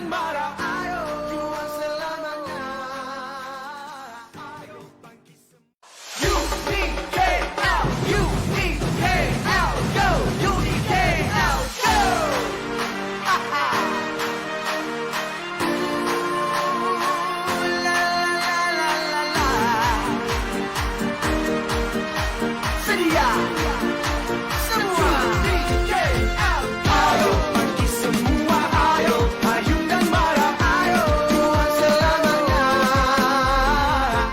dan marah. Ayo juang selamanya. Ayo bangkit semua. UDKL, UDKL, go, UDKL, go. Haha. La la la la la. Sedia. Semua UDKL. Ayo bangkit semua, ayo payung dan marah. Ayo juang selamanya.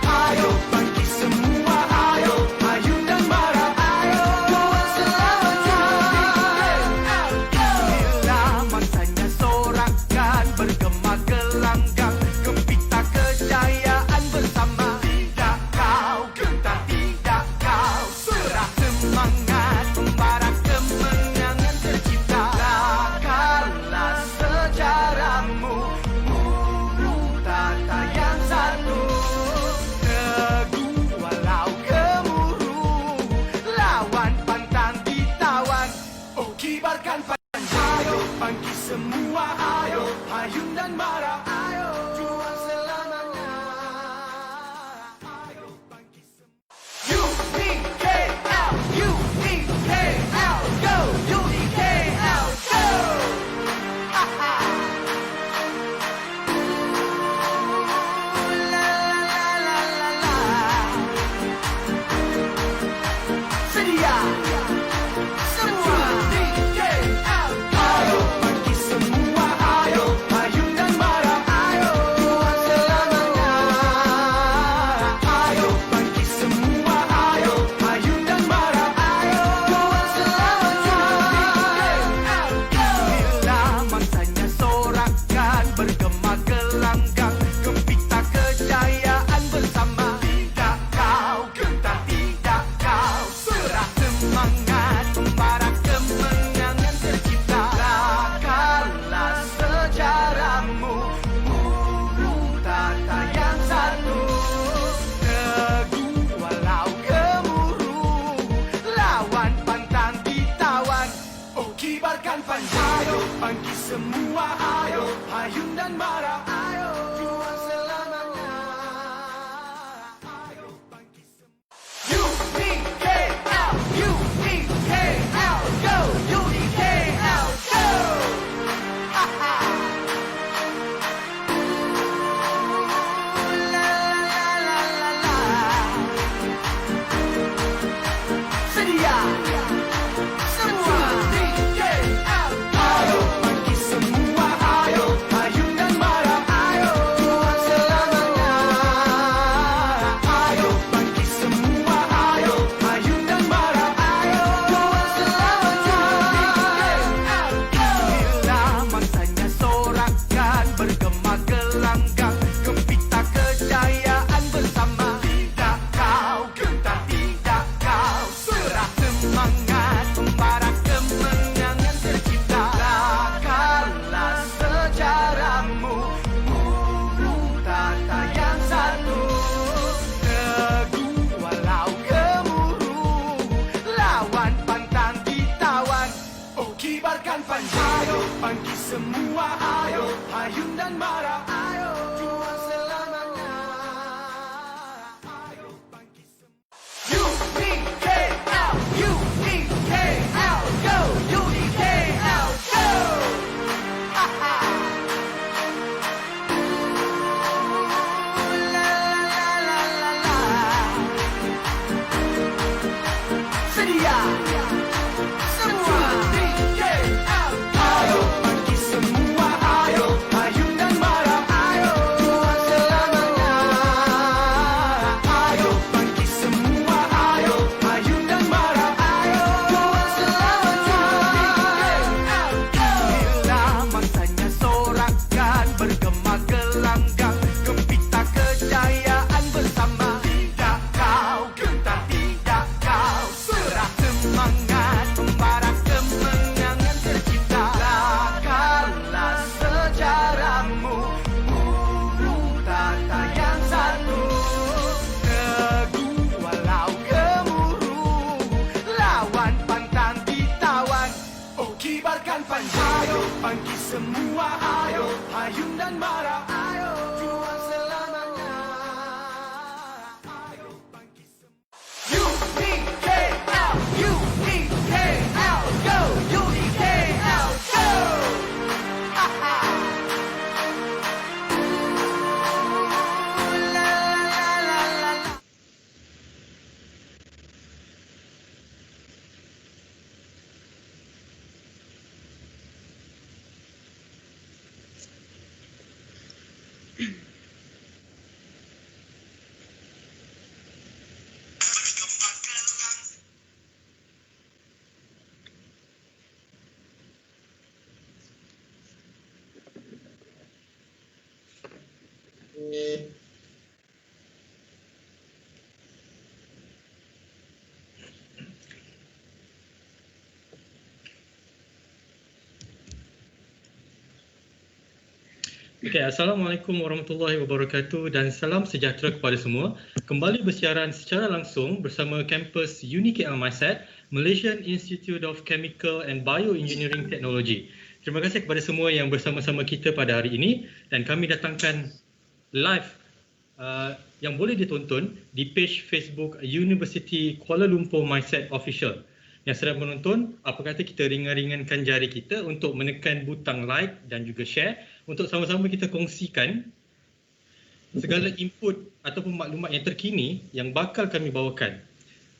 Ayo bangkit semua, ayo payung dan marah. Ayo juang selamanya. Bila masanya sorakan bergema gelanggang, gempita kejayaan bersama. Tidak kau gentar, tidak kau serah semangat, membara kemenangan tercipta. Lakarlah sejarahmu, urut tata yang satu. Teguh walau gemuruh, lawan pantang ditawan. Oh kibarkan panjang, ayo bangkit semua, ayo payung dan marah. Ayo juang selamanya. Ayo bangkit semua. UDKL, UDKL, go, UDKL, go. Haha. La la la la la. Sedia. Semua UDKL. Ayo bangkit semua, ayo payung dan marah. Ayo juang selamanya. Ayo bangkit semua, ayo payung dan marah. Ayo juang selamanya. Bila masanya sorakan bergema gelanggang, gempita kejayaan bersama. Tidak kau gentar, tidak kau serah semangat, membara kemenangan tercipta. Lakarlah sejarahmu, urut tata yang satu. Teguh walau gemuruh, lawan pantang ditawan. Oh kibarkan panjang, ayo bangkit semua, ayo payung dan marah. Ayo juang selamanya. Ayo bangkit semua. UDKL, UDKL, go, UDKL, go. Haha. La la la la la. Sedia. Semua UDKL. Ayo bangkit semua, ayo payung dan marah. Ayo juang selamanya. Ayo bangkit semua, ayo payung dan marah. Ayo juang selamanya. Bila masanya sorakan bergema gelanggang, gempita kejayaan bersama. Tidak kau gentar, tidak kau serah semangat, membara kemenangan tercipta. Lakarlah sejarahmu, urut tata yang satu. Teguh walau gemuruh, lawan pantang ditawan. Oh kibarkan panjang, ayo bangkit semua, ayo payung dan marah. Ayo juang selamanya. Ayo bangkit semua. UDKL, UDKL, go, UDKL, go. Haha. La la la la la. Sedia. Semua UDKL. Ayo bangkit semua, ayo payung dan marah. dan marah, ayo juang selamanya. Ayo bangkit semua. UNIKL, UNIKL, go UNIKL, go. La la la la la. Okay, Assalamualaikum warahmatullahi wabarakatuh dan salam sejahtera kepada semua. Kembali bersiaran secara langsung bersama kampus UniKL MySet, Malaysian Institute of Chemical and Bioengineering Technology. Terima kasih kepada semua yang bersama-sama kita pada hari ini dan kami datangkan live yang boleh ditonton di page Facebook University Kuala Lumpur MySet Official. Yang sedang menonton, apa kata kita ringan-ringankan jari kita untuk menekan butang like dan juga share untuk sama-sama kita kongsikan segala input ataupun maklumat yang terkini yang bakal kami bawakan.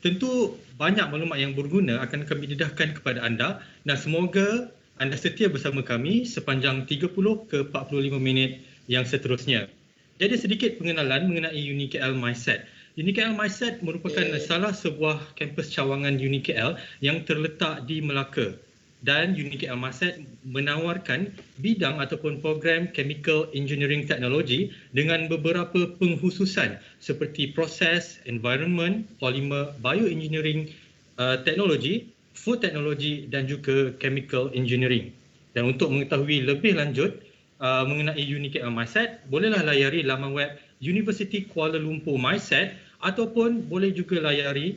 Tentu banyak maklumat yang berguna akan kami dedahkan kepada anda dan semoga anda setia bersama kami sepanjang 30 ke 45 minit yang seterusnya. Jadi sedikit pengenalan mengenai UniKL MySet. UniKL MySet merupakan salah sebuah kampus cawangan UniKL yang terletak di Melaka. Dan UniKL MySet menawarkan bidang ataupun program Chemical Engineering Technology dengan beberapa penghususan seperti proses, environment, polymer, bioengineering technology, food technology dan juga chemical engineering. Dan untuk mengetahui lebih lanjut mengenai UniKL MySet, bolehlah layari laman web University Kuala Lumpur MySet ataupun boleh juga layari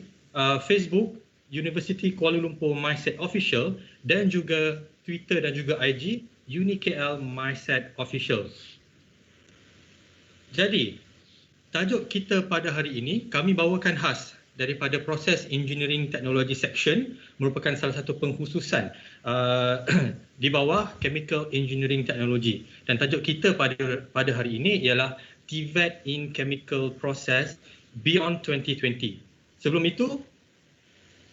Facebook University Kuala Lumpur MySet Official dan juga Twitter dan juga IG UniKL MySet Official. Jadi, tajuk kita pada hari ini kami bawakan khas daripada proses engineering technology section, merupakan salah satu pengkhususan di bawah chemical engineering technology. Dan tajuk kita pada hari ini ialah TVET in Chemical Process Beyond 2020. Sebelum itu,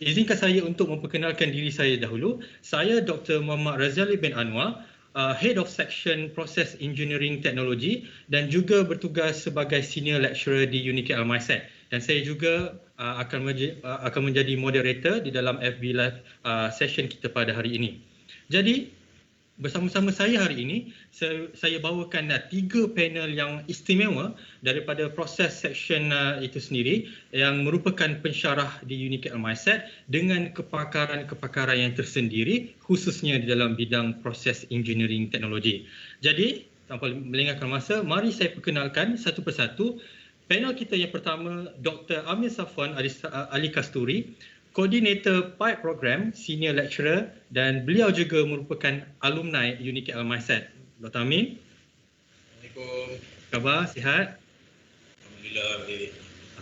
izinkan saya untuk memperkenalkan diri saya dahulu. Saya Dr. Muhammad Razali bin Anwar, Head of Section Process Engineering Technology dan juga bertugas sebagai Senior Lecturer di UniKL MySet. Dan saya juga akan menjadi moderator di dalam FB Live session kita pada hari ini. Jadi, bersama-sama saya hari ini, saya bawakan 3 panel yang istimewa daripada proses section itu sendiri yang merupakan pensyarah di UniKL MySet dengan kepakaran-kepakaran yang tersendiri khususnya di dalam bidang proses engineering teknologi. Jadi, tanpa melengahkan masa, mari saya perkenalkan satu persatu. Panel kita yang pertama, Dr. Amir Safwan Ali Kasturi, Koordinator Pipe Program, Senior Lecturer dan beliau juga merupakan alumni UniKL MySet. Dr. Amin. Assalamualaikum. Khabar, sihat? Alhamdulillah.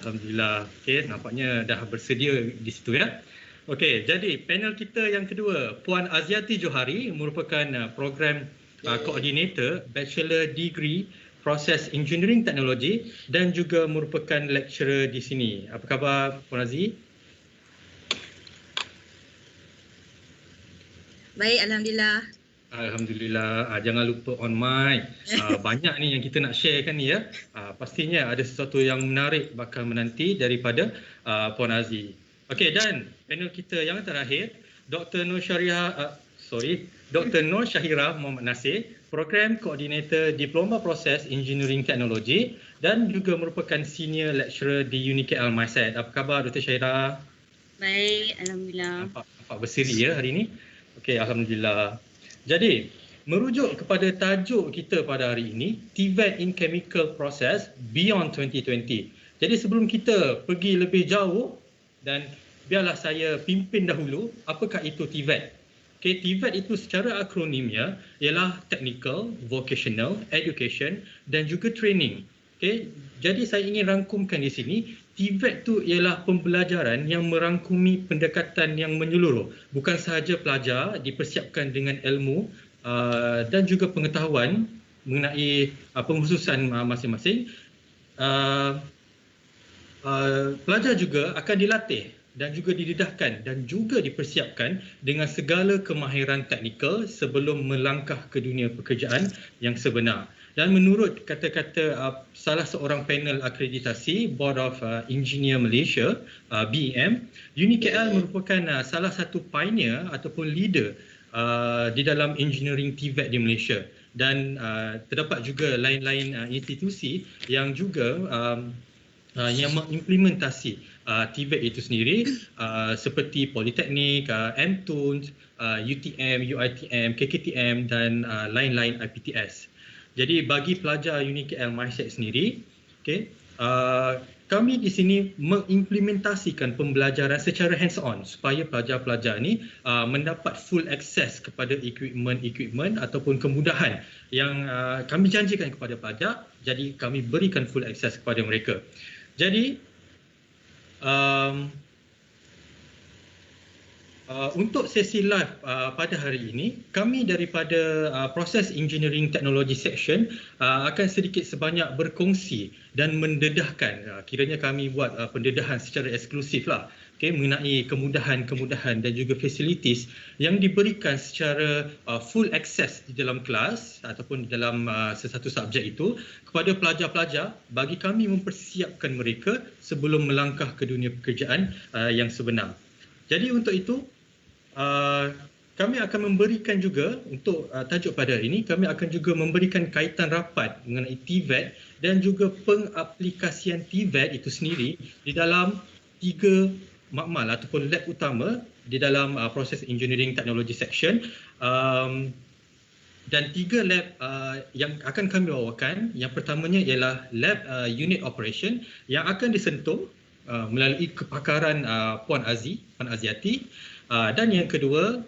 Alhamdulillah. Okey, nampaknya dah bersedia di situ ya. Okey, jadi panel kita yang kedua, Puan Aziati Johari merupakan program Coordinator Bachelor Degree Process Engineering Technology dan juga merupakan lecturer di sini. Apa khabar Puan Aziz? Baik, Alhamdulillah. Alhamdulillah. Jangan lupa on mic. Banyak ni yang kita nak share kan ni ya. Pastinya ada sesuatu yang menarik bakal menanti daripada Puan Aziz. Okey, dan panel kita yang terakhir, Dr. Nur Syahira Muhammad Nasir, Program Coordinator Diploma Process Engineering Technology dan juga merupakan Senior Lecturer di UniKL MySet. Apa khabar Dr. Syahira? Baik, Alhamdulillah. Nampak berseri ya hari ini. Okey, Alhamdulillah. Jadi, merujuk kepada tajuk kita pada hari ini, TVET in Chemical Process Beyond 2020. Jadi sebelum kita pergi lebih jauh dan biarlah saya pimpin dahulu, apakah itu TVET? Okay, TVET itu secara akronimnya ialah Technical, Vocational, Education dan juga Training. Okay, jadi saya ingin rangkumkan di sini, TVET itu ialah pembelajaran yang merangkumi pendekatan yang menyeluruh. Bukan sahaja pelajar dipersiapkan dengan ilmu dan juga pengetahuan mengenai pengkhususan masing-masing. Pelajar juga akan dilatih dan juga didedahkan dan juga dipersiapkan dengan segala kemahiran teknikal sebelum melangkah ke dunia pekerjaan yang sebenar. Dan menurut kata-kata salah seorang panel akreditasi Board of Engineer Malaysia, BEM, UniKL merupakan salah satu pioneer ataupun leader di dalam engineering TVET di Malaysia. Dan terdapat juga lain-lain institusi yang juga yang mengimplementasi TVET itu sendiri seperti Politeknik, MTUN, UTM, UiTM, KKTM dan lain-lain IPTS. Jadi bagi pelajar UniKL MySet sendiri, okay, kami di sini mengimplementasikan pembelajaran secara hands-on supaya pelajar-pelajar ini mendapat full access kepada equipment ataupun kemudahan yang kami janjikan kepada pelajar. Jadi kami berikan full access kepada mereka. Jadi untuk sesi live pada hari ini, kami daripada Proses Engineering Technology Section akan sedikit sebanyak berkongsi dan mendedahkan, kiranya kami buat pendedahan secara eksklusif lah, okay, mengenai kemudahan-kemudahan dan juga facilities yang diberikan secara full access di dalam kelas ataupun di dalam sesuatu subjek itu kepada pelajar-pelajar bagi kami mempersiapkan mereka sebelum melangkah ke dunia pekerjaan yang sebenar. Jadi untuk itu, kami akan memberikan juga untuk tajuk pada hari ini, kami akan juga memberikan kaitan rapat mengenai TVET dan juga pengaplikasian TVET itu sendiri di dalam 3 makmal ataupun lab utama di dalam Proses Engineering Technology Section. Dan 3 lab yang akan kami bawakan, yang pertamanya ialah lab unit operation yang akan disentuh melalui kepakaran Puan Aziati, dan yang kedua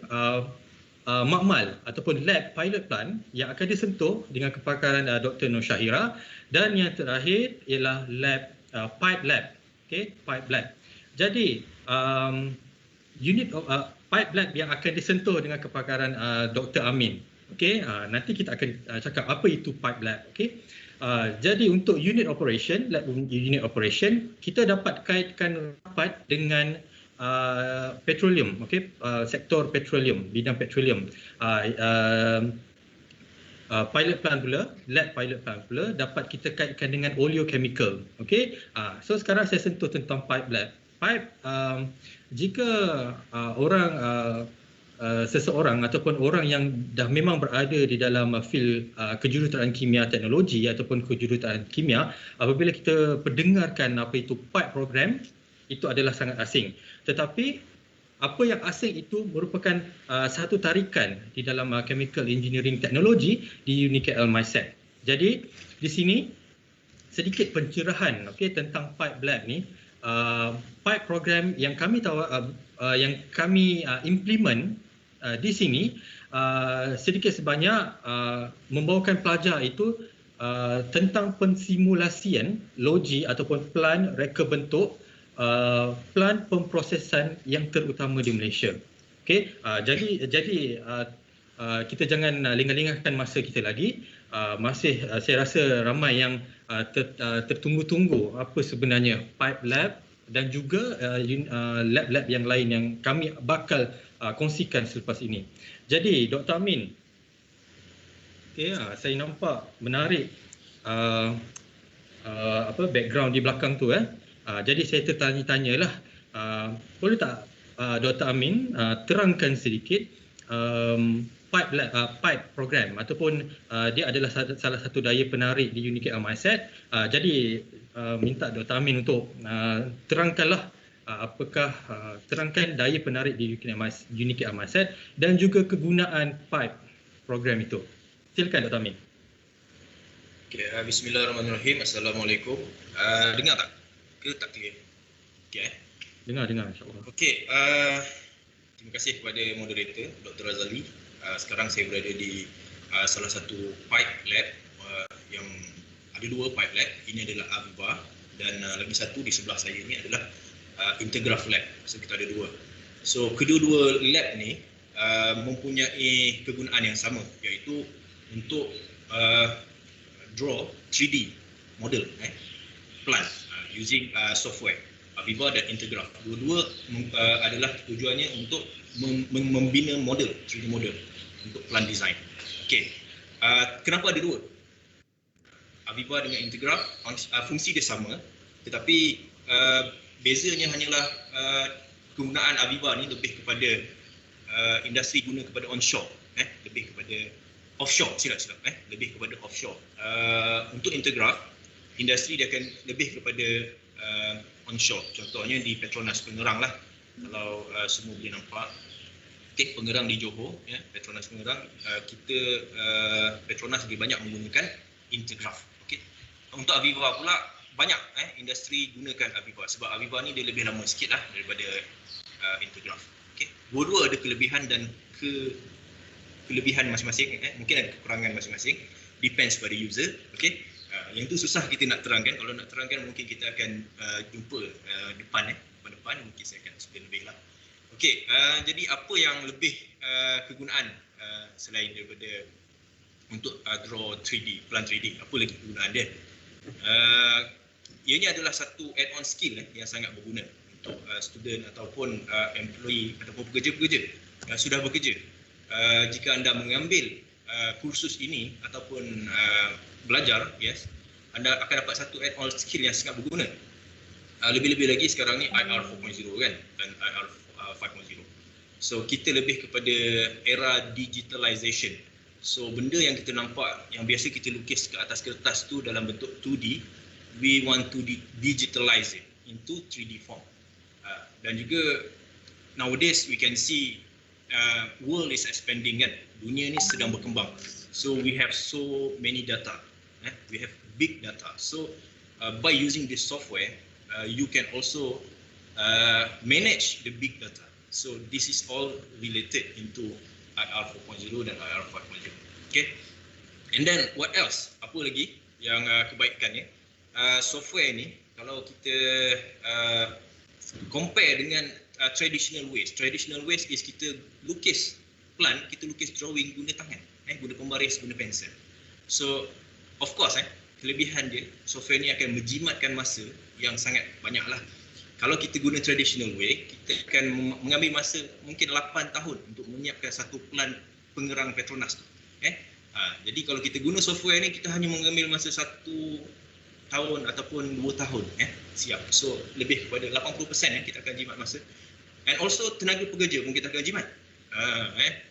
makmal ataupun lab pilot plant yang akan disentuh dengan kepakaran Dr. Nur Syahira, dan yang terakhir ialah lab pipe lab, okay, pipe lab. Jadi unit pipe lab yang akan disentuh dengan kepakaran Dr. Amin. Okey, nanti kita akan cakap apa itu pipe lab. Okey. Jadi untuk unit operation, lab unit operation, kita dapat kaitkan rapat dengan petroleum, okey, sektor petroleum, bidang petroleum. Pilot plant pula, lab pilot plant pula dapat kita kaitkan dengan oleochemical. Okey. So sekarang saya sentuh tentang pipe lab. Pipe, jika seseorang ataupun orang yang dah memang berada di dalam field kejuruteraan kimia teknologi ataupun kejuruteraan kimia, apabila kita pendengarkan apa itu pipe program, itu adalah sangat asing. Tetapi apa yang asing itu merupakan satu tarikan di dalam chemical engineering teknologi di UniKL MySet. Jadi di sini sedikit pencerahan, okey, tentang pipe lab ni. Pipe program yang kami implement di sini sedikit sebanyak membawakan pelajar itu tentang pensimulasian logi ataupun plan reka bentuk plan pemprosesan yang terutama di Malaysia. Okey, jadi kita jangan lengah-lengahkan masa kita lagi. Masih saya rasa ramai yang tertunggu-tunggu apa sebenarnya pipe lab dan juga lab-lab yang lain yang kami bakal kongsikan selepas ini. Jadi Dr. Amin, okay, saya nampak menarik background di belakang tu. Jadi saya tertanya-tanyalah, boleh tak Dr. Amin terangkan sedikit pipe program ataupun dia adalah salah satu daya penarik di UniKL MySet. Jadi minta Dr. Amin untuk terangkanlah apakah terangkan daya penarik di UniKL MySet dan juga kegunaan pipe program itu. Silakan Dr. Amin. Okay, bismillahirrahmanirrahim. Assalamualaikum. Dengar tak? Ke tak clear? Okay. Dengar insya-Allah. Okey, terima kasih kepada moderator Dr. Razali. Sekarang saya berada di salah satu pipe lab yang ada 2 pipe lab. Ini adalah Aviva dan lagi satu di sebelah saya ini adalah Integraph Lab. So kita ada 2. So kedua-dua lab ni mempunyai kegunaan yang sama, iaitu untuk draw 3D model plant using software Aviva dan Integraph. Dua-dua adalah tujuannya untuk membina model 3D model untuk plant design. Okey. Kenapa ada 2? Aviva dengan Integraph fungsi dia sama, tetapi bezanya hanyalah kegunaan Aviva ni lebih kepada industri guna kepada onshore, lebih kepada offshore, silap lebih kepada offshore. Untuk Integraph, industri dia akan lebih kepada onshore. Contohnya di Petronas Pengerang lah, kalau semua boleh nampak. Okey, Pengerang di Johor, Petronas Pengerang, kita Petronas lebih banyak menggunakan Integraph. Okey. Untuk Aviva pula banyak industri gunakan Aviva, sebab Aviva ni dia lebih lama sikit lah daripada Integraph. Okey. Dua-dua ada kelebihan dan kelebihan masing-masing, mungkin ada kekurangan masing-masing, depends pada user. Okey. Yang tu susah kita nak terangkan. Kalau nak terangkan mungkin kita akan jumpa depan mungkin saya akan explain lebih lah. Okey, jadi apa yang lebih kegunaan selain daripada untuk draw 3D, plant 3D, apa lagi kegunaan dia? Ianya adalah satu add-on skill yang sangat berguna untuk student ataupun employee ataupun pekerja-pekerja yang sudah bekerja. Jika anda mengambil kursus ini ataupun belajar, anda akan dapat satu add-on skill yang sangat berguna. Lebih-lebih lagi sekarang ni IR 4.0 kan, dan IR 5.0. So kita lebih kepada era digitalization. So benda yang kita nampak, yang biasa kita lukis ke atas kertas tu dalam bentuk 2D, we want to digitalize it into 3D form. Dan juga nowadays we can see world is expanding kan, dunia ni sedang berkembang. So we have so many data, we have big data. So by using this software, you can also manage the big data. So this is all related into IR 4.0 dan IR 5.0. Okay. And then what else? Apa lagi yang kebaikannya? Software ni kalau kita compare dengan traditional ways. Traditional ways is kita lukis plan, kita lukis drawing guna tangan, guna pembaris, guna pensel. So of course kelebihan dia, software ni akan menjimatkan masa yang sangat banyak lah. Kalau kita guna traditional way, kita akan mengambil masa mungkin 8 tahun untuk menyiapkan satu plan Pengerang Petronas tu. Jadi kalau kita guna software ni, kita hanya mengambil masa 1 tahun ataupun 2 tahun siap. So lebih kepada 80% kita akan jimat masa. And also tenaga pekerja pun kita akan jimat.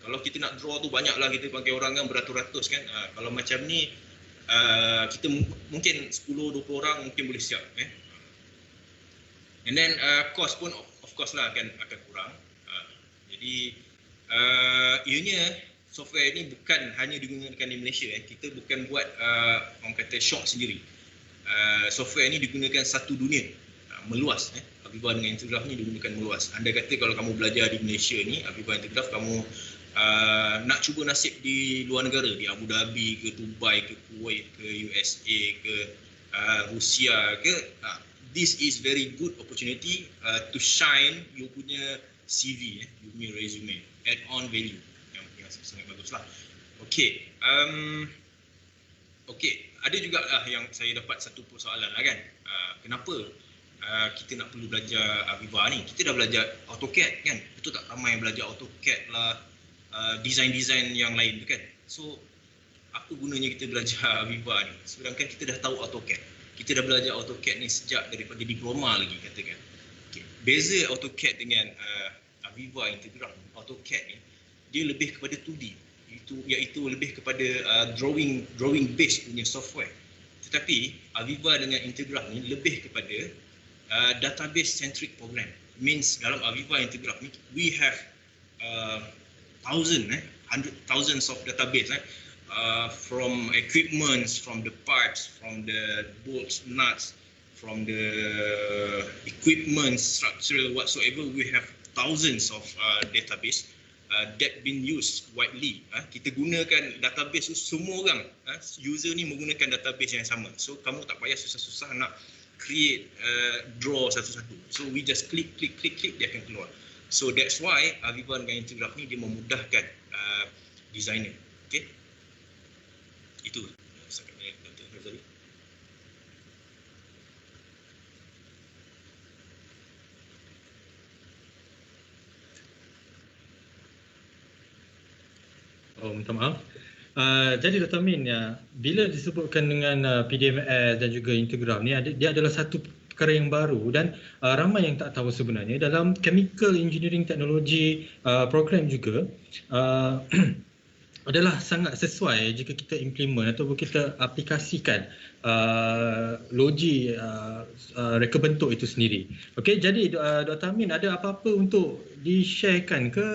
Kalau kita nak draw tu banyak lah, kita panggil orang kan beratus-ratus kan. Kalau macam ni kita mungkin 10-20 orang mungkin boleh siap. And then cost pun of course lah akan kurang. Jadi ianya software ni bukan hanya digunakan di Malaysia. Kita bukan buat orang kata shop sendiri. Software ni digunakan satu dunia, meluas. Aviva dengan Integraph ni digunakan meluas. Anda kata kalau kamu belajar di Malaysia ni, Aviva Integraph, kamu nak cuba nasib di luar negara, di Abu Dhabi ke Dubai ke Kuwait ke USA ke Rusia ke, this is very good opportunity to shine you punya CV, you punya resume, add on value yang sangat bagus lah. Okay, ada juga yang saya dapat satu persoalan lah kan, kenapa kita nak perlu belajar Aviva ni? Kita dah belajar AutoCAD kan, betul tak? Ramai yang belajar AutoCAD lah, design-design yang lain kan. So apa gunanya kita belajar Aviva ni sedangkan kita dah tahu AutoCAD? Kita dah belajar AutoCAD ni sejak daripada diploma lagi katakan. Okay. Beza AutoCAD dengan Aviva Integraph, AutoCAD ni dia lebih kepada 2D, iaitu lebih kepada drawing based punya software. Tetapi Aviva dengan Integraph ni lebih kepada database centric program. Means dalam Aviva Integraph ni we have thousands of database from equipments, from the parts, from the bolts, nuts, from the equipment structure whatsoever, we have thousands of database that been used widely. Kita gunakan database tu, semua orang, user ni menggunakan database yang sama. So kamu tak payah susah-susah nak create, draw satu-satu. So we just click, dia akan keluar. So that's why Aviva dengan Intergraph ni dia memudahkan designer. Okay? Itu setakat ni Dr. Razali. Oh, minta maaf. Jadi Dr. Min, bila disebutkan dengan PDMS dan juga Intergraph ni, dia adalah satu perkara yang baru dan ramai yang tak tahu sebenarnya dalam chemical engineering technology program juga adalah sangat sesuai jika kita implement ataupun kita aplikasikan logi reka bentuk itu sendiri. Okey, jadi Dr. Amin, ada apa-apa untuk di-sharekan ke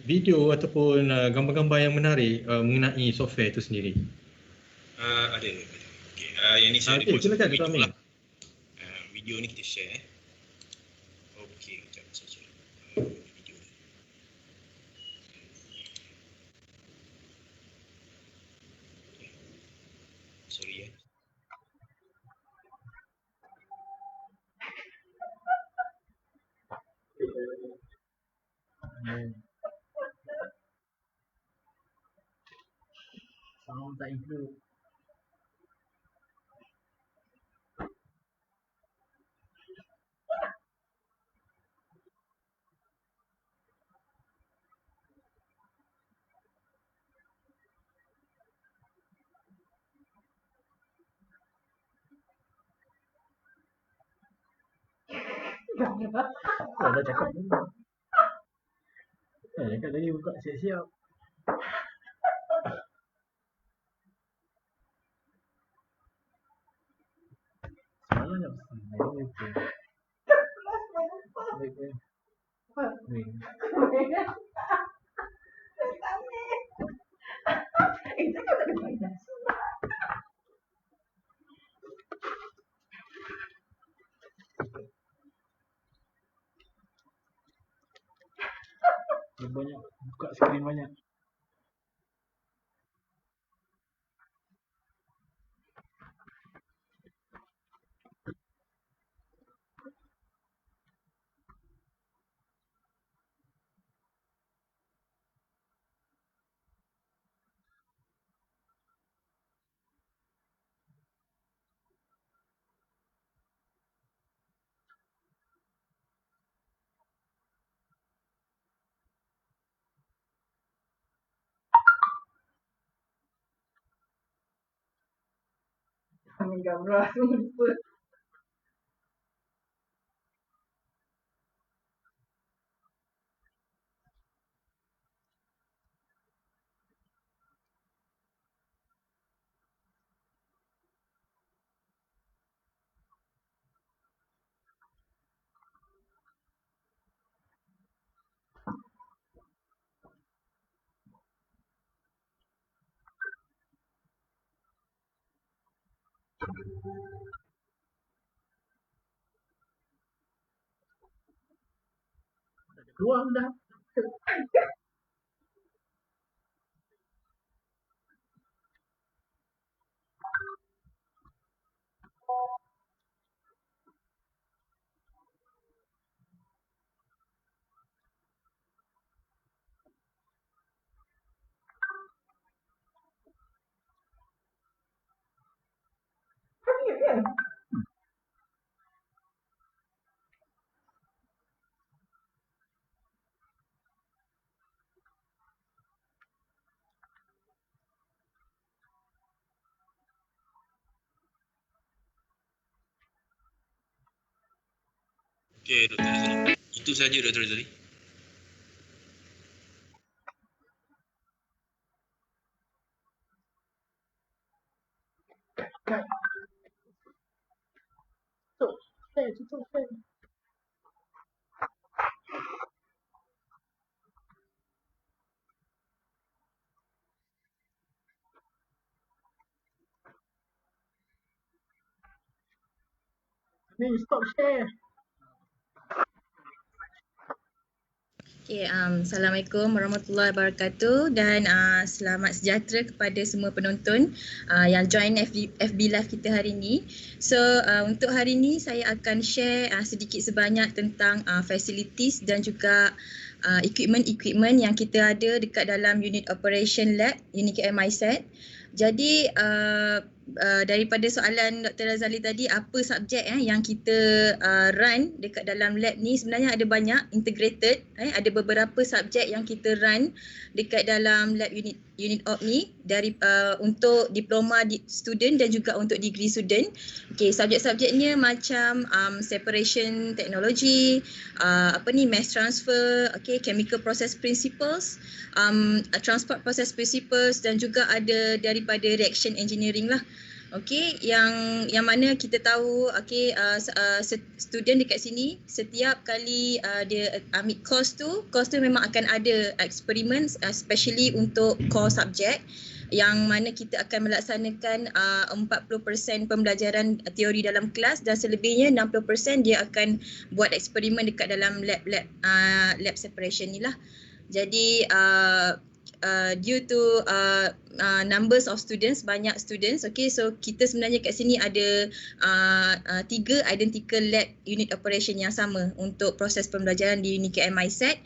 video ataupun gambar-gambar yang menarik mengenai software itu sendiri? Ada. Okay, yang ni saya Okey, silakan Dr. Amin. Video ni kita share. Okey, kejap saja. Video ni. Sorry ya. Sound tak include. Dah cakap ni. Cakap tadi buka siap-siap. Semalam dah pesan. Baik. Dia banyak buka skrin banyak. Ambil gambar lupa. Keluar dah. Okey, Dr. Razali. Itu saja Dr. Razali. Tutup fan. Ni stop share. Assalamualaikum warahmatullahi wabarakatuh dan selamat sejahtera kepada semua penonton yang join FB Live kita hari ini. So untuk hari ini saya akan share sedikit sebanyak tentang facilities dan juga equipment yang kita ada dekat dalam unit operation lab Unicare MySet. Jadi daripada soalan Dr. Razali tadi, apa subjek yang kita run dekat dalam lab ni, sebenarnya ada banyak integrated, ada beberapa subjek yang kita run dekat dalam lab unit op ni dari untuk diploma student dan juga untuk degree student. Okey, subjek-subjeknya macam separation technology, mass transfer, chemical process principles, transport process principles dan juga ada daripada reaction engineering lah. Okey, yang mana kita tahu student dekat sini setiap kali dia ambil course tu memang akan ada eksperimen, especially untuk core subject yang mana kita akan melaksanakan 40% pembelajaran teori dalam kelas dan selebihnya 60% dia akan buat eksperimen dekat dalam lab separation ni lah. Jadi due to numbers of students, banyak students, so kita sebenarnya kat sini ada 3 identical lab unit operation yang sama untuk proses pembelajaran di Unicare MySet,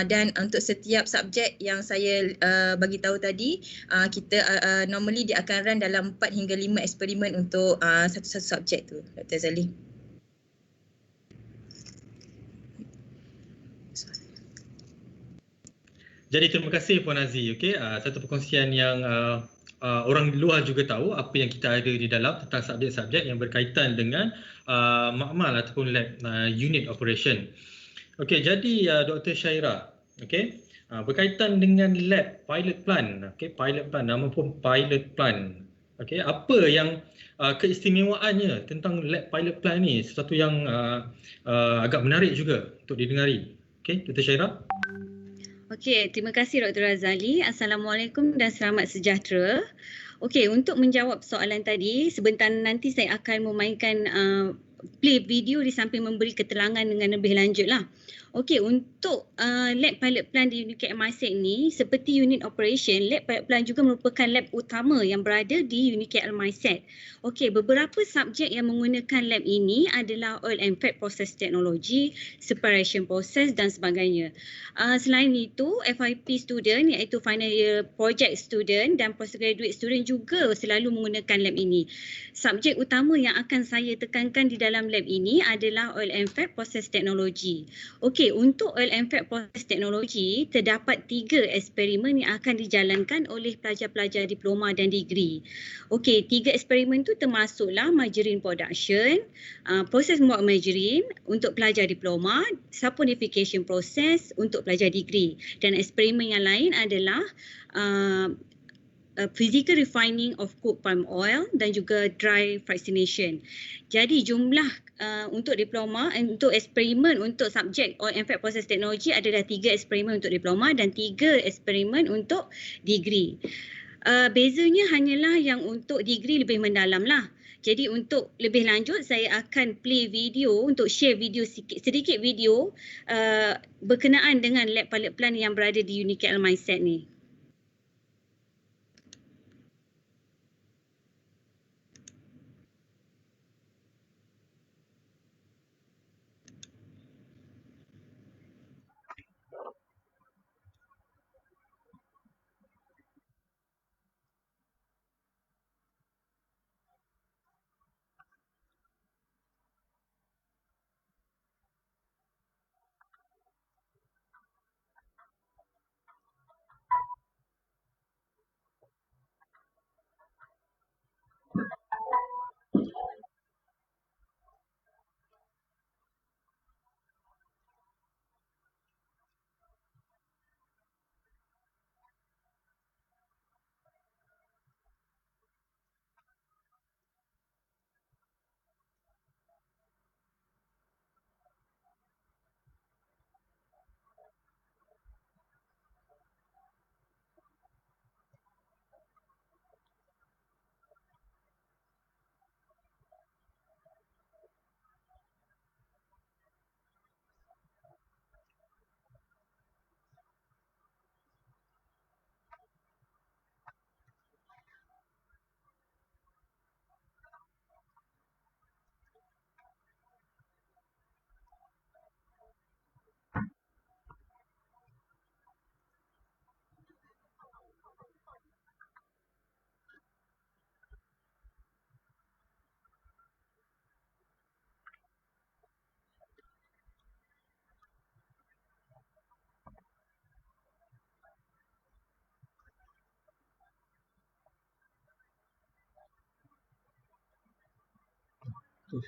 dan untuk setiap subjek yang saya bagi tahu tadi, kita normally dia akan run dalam 4 hingga 5 eksperimen untuk satu-satu subjek tu, Dr. Zali. Jadi terima kasih Puan Aziz. Satu perkongsian yang orang luar juga tahu apa yang kita ada di dalam tentang subjek-subjek yang berkaitan dengan makmal ataupun lab unit operation. Jadi Dr. Syaira, berkaitan dengan lab pilot plan, pilot plan, nama pun pilot plan. Apa yang keistimewaannya tentang lab pilot plan ni, sesuatu yang agak menarik juga untuk didengari. Dr. Syaira. Okey, terima kasih Dr. Razali. Assalamualaikum dan selamat sejahtera. Okey, untuk menjawab soalan tadi, sebentar nanti saya akan memainkan play video di samping memberi keterangan dengan lebih lanjut lah. Okey, untuk lab pilot plan di Unicare MySet ni, seperti unit operation, lab pilot plan juga merupakan lab utama yang berada di Unicare MySet. Okey, beberapa subjek yang menggunakan lab ini adalah oil and fat process technology, separation process dan sebagainya. Selain itu, FYP student iaitu final year project student dan postgraduate student juga selalu menggunakan lab ini. Subjek utama yang akan saya tekankan di dalam lab ini adalah oil and fat process technology. Okey, untuk oil and fat process technology, terdapat 3 eksperimen yang akan dijalankan oleh pelajar-pelajar diploma dan degree. Okey, 3 eksperimen tu termasuklah margarine production, proses membuat margarine untuk pelajar diploma, saponification process untuk pelajar degree, dan eksperimen yang lain adalah physical refining of cooked palm oil dan juga dry fractionation. Jadi jumlah untuk diploma, untuk eksperimen untuk subjek oil and fat process technology adalah 3 eksperimen untuk diploma dan 3 eksperimen untuk degree. Bezanya hanyalah yang untuk degree lebih mendalam lah. Jadi untuk lebih lanjut saya akan play video untuk share video sedikit video berkenaan dengan lab pilot plan yang berada di Unicare MySet ni. Terus.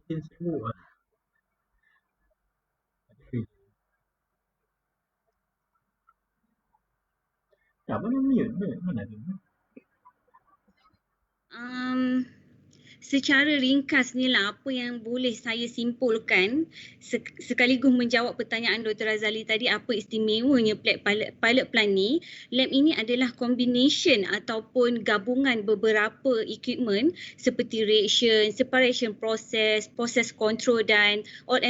Makin sibuk lah. Ya, mana mute? Mana ada? Secara ringkas ni lah apa yang boleh saya simpulkan sekaligus menjawab pertanyaan Dr. Razali tadi, apa istimewanya pilot plan ni. Lab ini adalah combination ataupun gabungan beberapa equipment seperti reaction, separation process, process control dan oil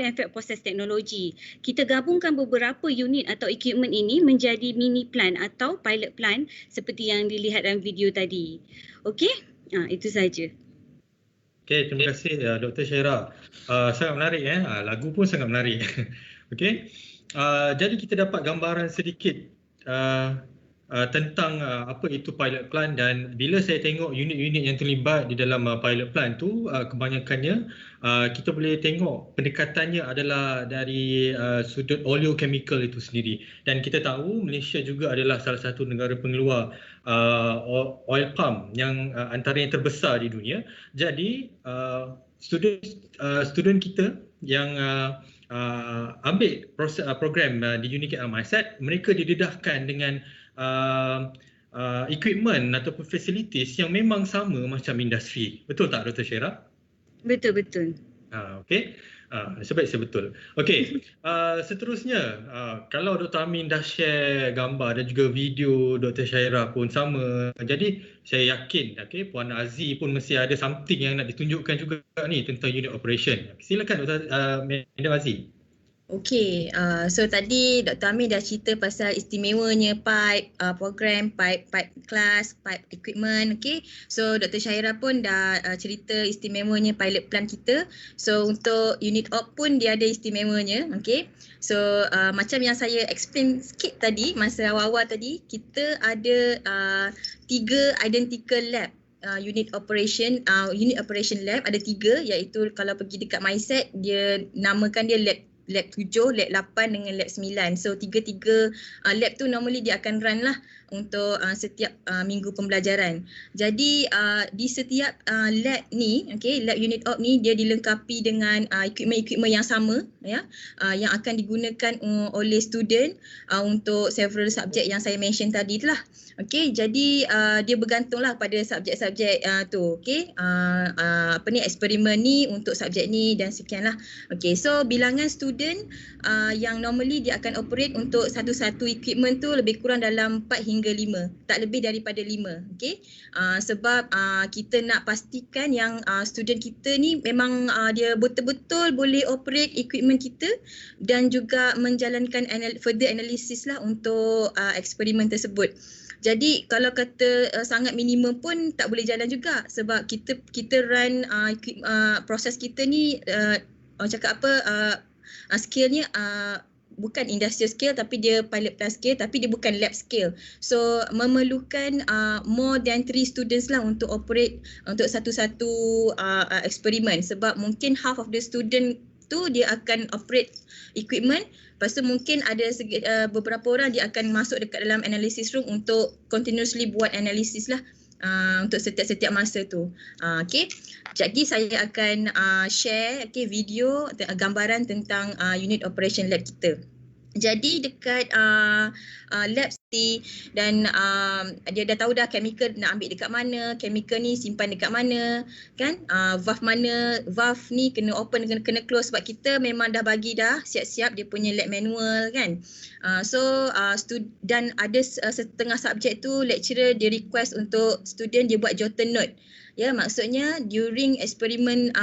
and fat process technology. Kita gabungkan beberapa unit atau equipment ini menjadi mini plan atau pilot plan seperti yang dilihat dalam video tadi. Okey? Itu saja. Okey, terima kasih Dr. Syaira. Sangat menarik lagu pun sangat menarik. Okey. Jadi kita dapat gambaran sedikit tentang apa itu pilot plan, dan bila saya tengok unit-unit yang terlibat di dalam pilot plan tu, kebanyakannya kita boleh tengok pendekatannya adalah dari sudut oleochemical itu sendiri. Dan kita tahu Malaysia juga adalah salah satu negara pengeluar oil palm yang antara yang terbesar di dunia. Jadi student kita yang ambil program di UniK Al-Maisat, mereka didedahkan dengan equipment ataupun facilities yang memang sama macam industri. Betul tak Dr. Syaira? Betul. Okey. Sebaik saya betul. Okey. Seterusnya, kalau Dr. Amin dah share gambar dan juga video Dr. Syaira pun sama. Jadi saya yakin Puan Aziz pun mesti ada something yang nak ditunjukkan juga ni tentang unit operation. Silakan Dr. Madam Aziz. Okey, so tadi Dr. Amir dah cerita pasal istimewanya pipe program, pipe class, pipe equipment. Okey, so Dr. Syaira pun dah cerita istimewanya pilot plan kita. So untuk unit op pun dia ada istimewanya. Okey, so macam yang saya explain sikit tadi masa awal-awal tadi, kita ada 3 identical lab. Unit operation lab ada 3, iaitu kalau pergi dekat MySet dia namakan dia lab 7, lab 8 dengan lab 9. So 3 lab tu normally dia akan run lah untuk setiap minggu pembelajaran. Jadi di setiap lab ni, lab unit op ni dia dilengkapi dengan equipment yang sama yang akan digunakan oleh student untuk several subjek yang saya mention tadi tu lah. Jadi dia bergantunglah pada subjek-subjek tu. Eksperimen ni untuk subjek ni dan sekian lah. So bilangan student yang normally dia akan operate untuk satu-satu equipment tu lebih kurang dalam 4 hingga 5, tak lebih daripada 5. Sebab kita nak pastikan yang student kita ni memang dia betul-betul boleh operate equipment kita dan juga menjalankan further analysis lah untuk eksperimen tersebut. Jadi kalau kata sangat minimum pun tak boleh jalan juga, sebab kita run proses kita ni scale-nya bukan industrial scale, tapi dia pilot plan scale, tapi dia bukan lab scale. So memerlukan more than 3 students lah untuk operate untuk satu-satu eksperimen, sebab mungkin half of the student tu dia akan operate equipment, lepas tu mungkin ada beberapa orang dia akan masuk dekat dalam analysis room untuk continuously buat analisis lah untuk setiap masa tu. Jadi saya akan share video gambaran tentang unit operation lab kita. Jadi dekat lab dan dia dah tahu dah chemical nak ambil dekat mana, chemical ni simpan dekat mana kan, valve ni kena open, kena close, sebab kita memang dah bagi dah siap-siap dia punya lab manual kan. Dan ada setengah subjek tu lecturer dia request untuk student dia buat jotted note. Ya, maksudnya during eksperimen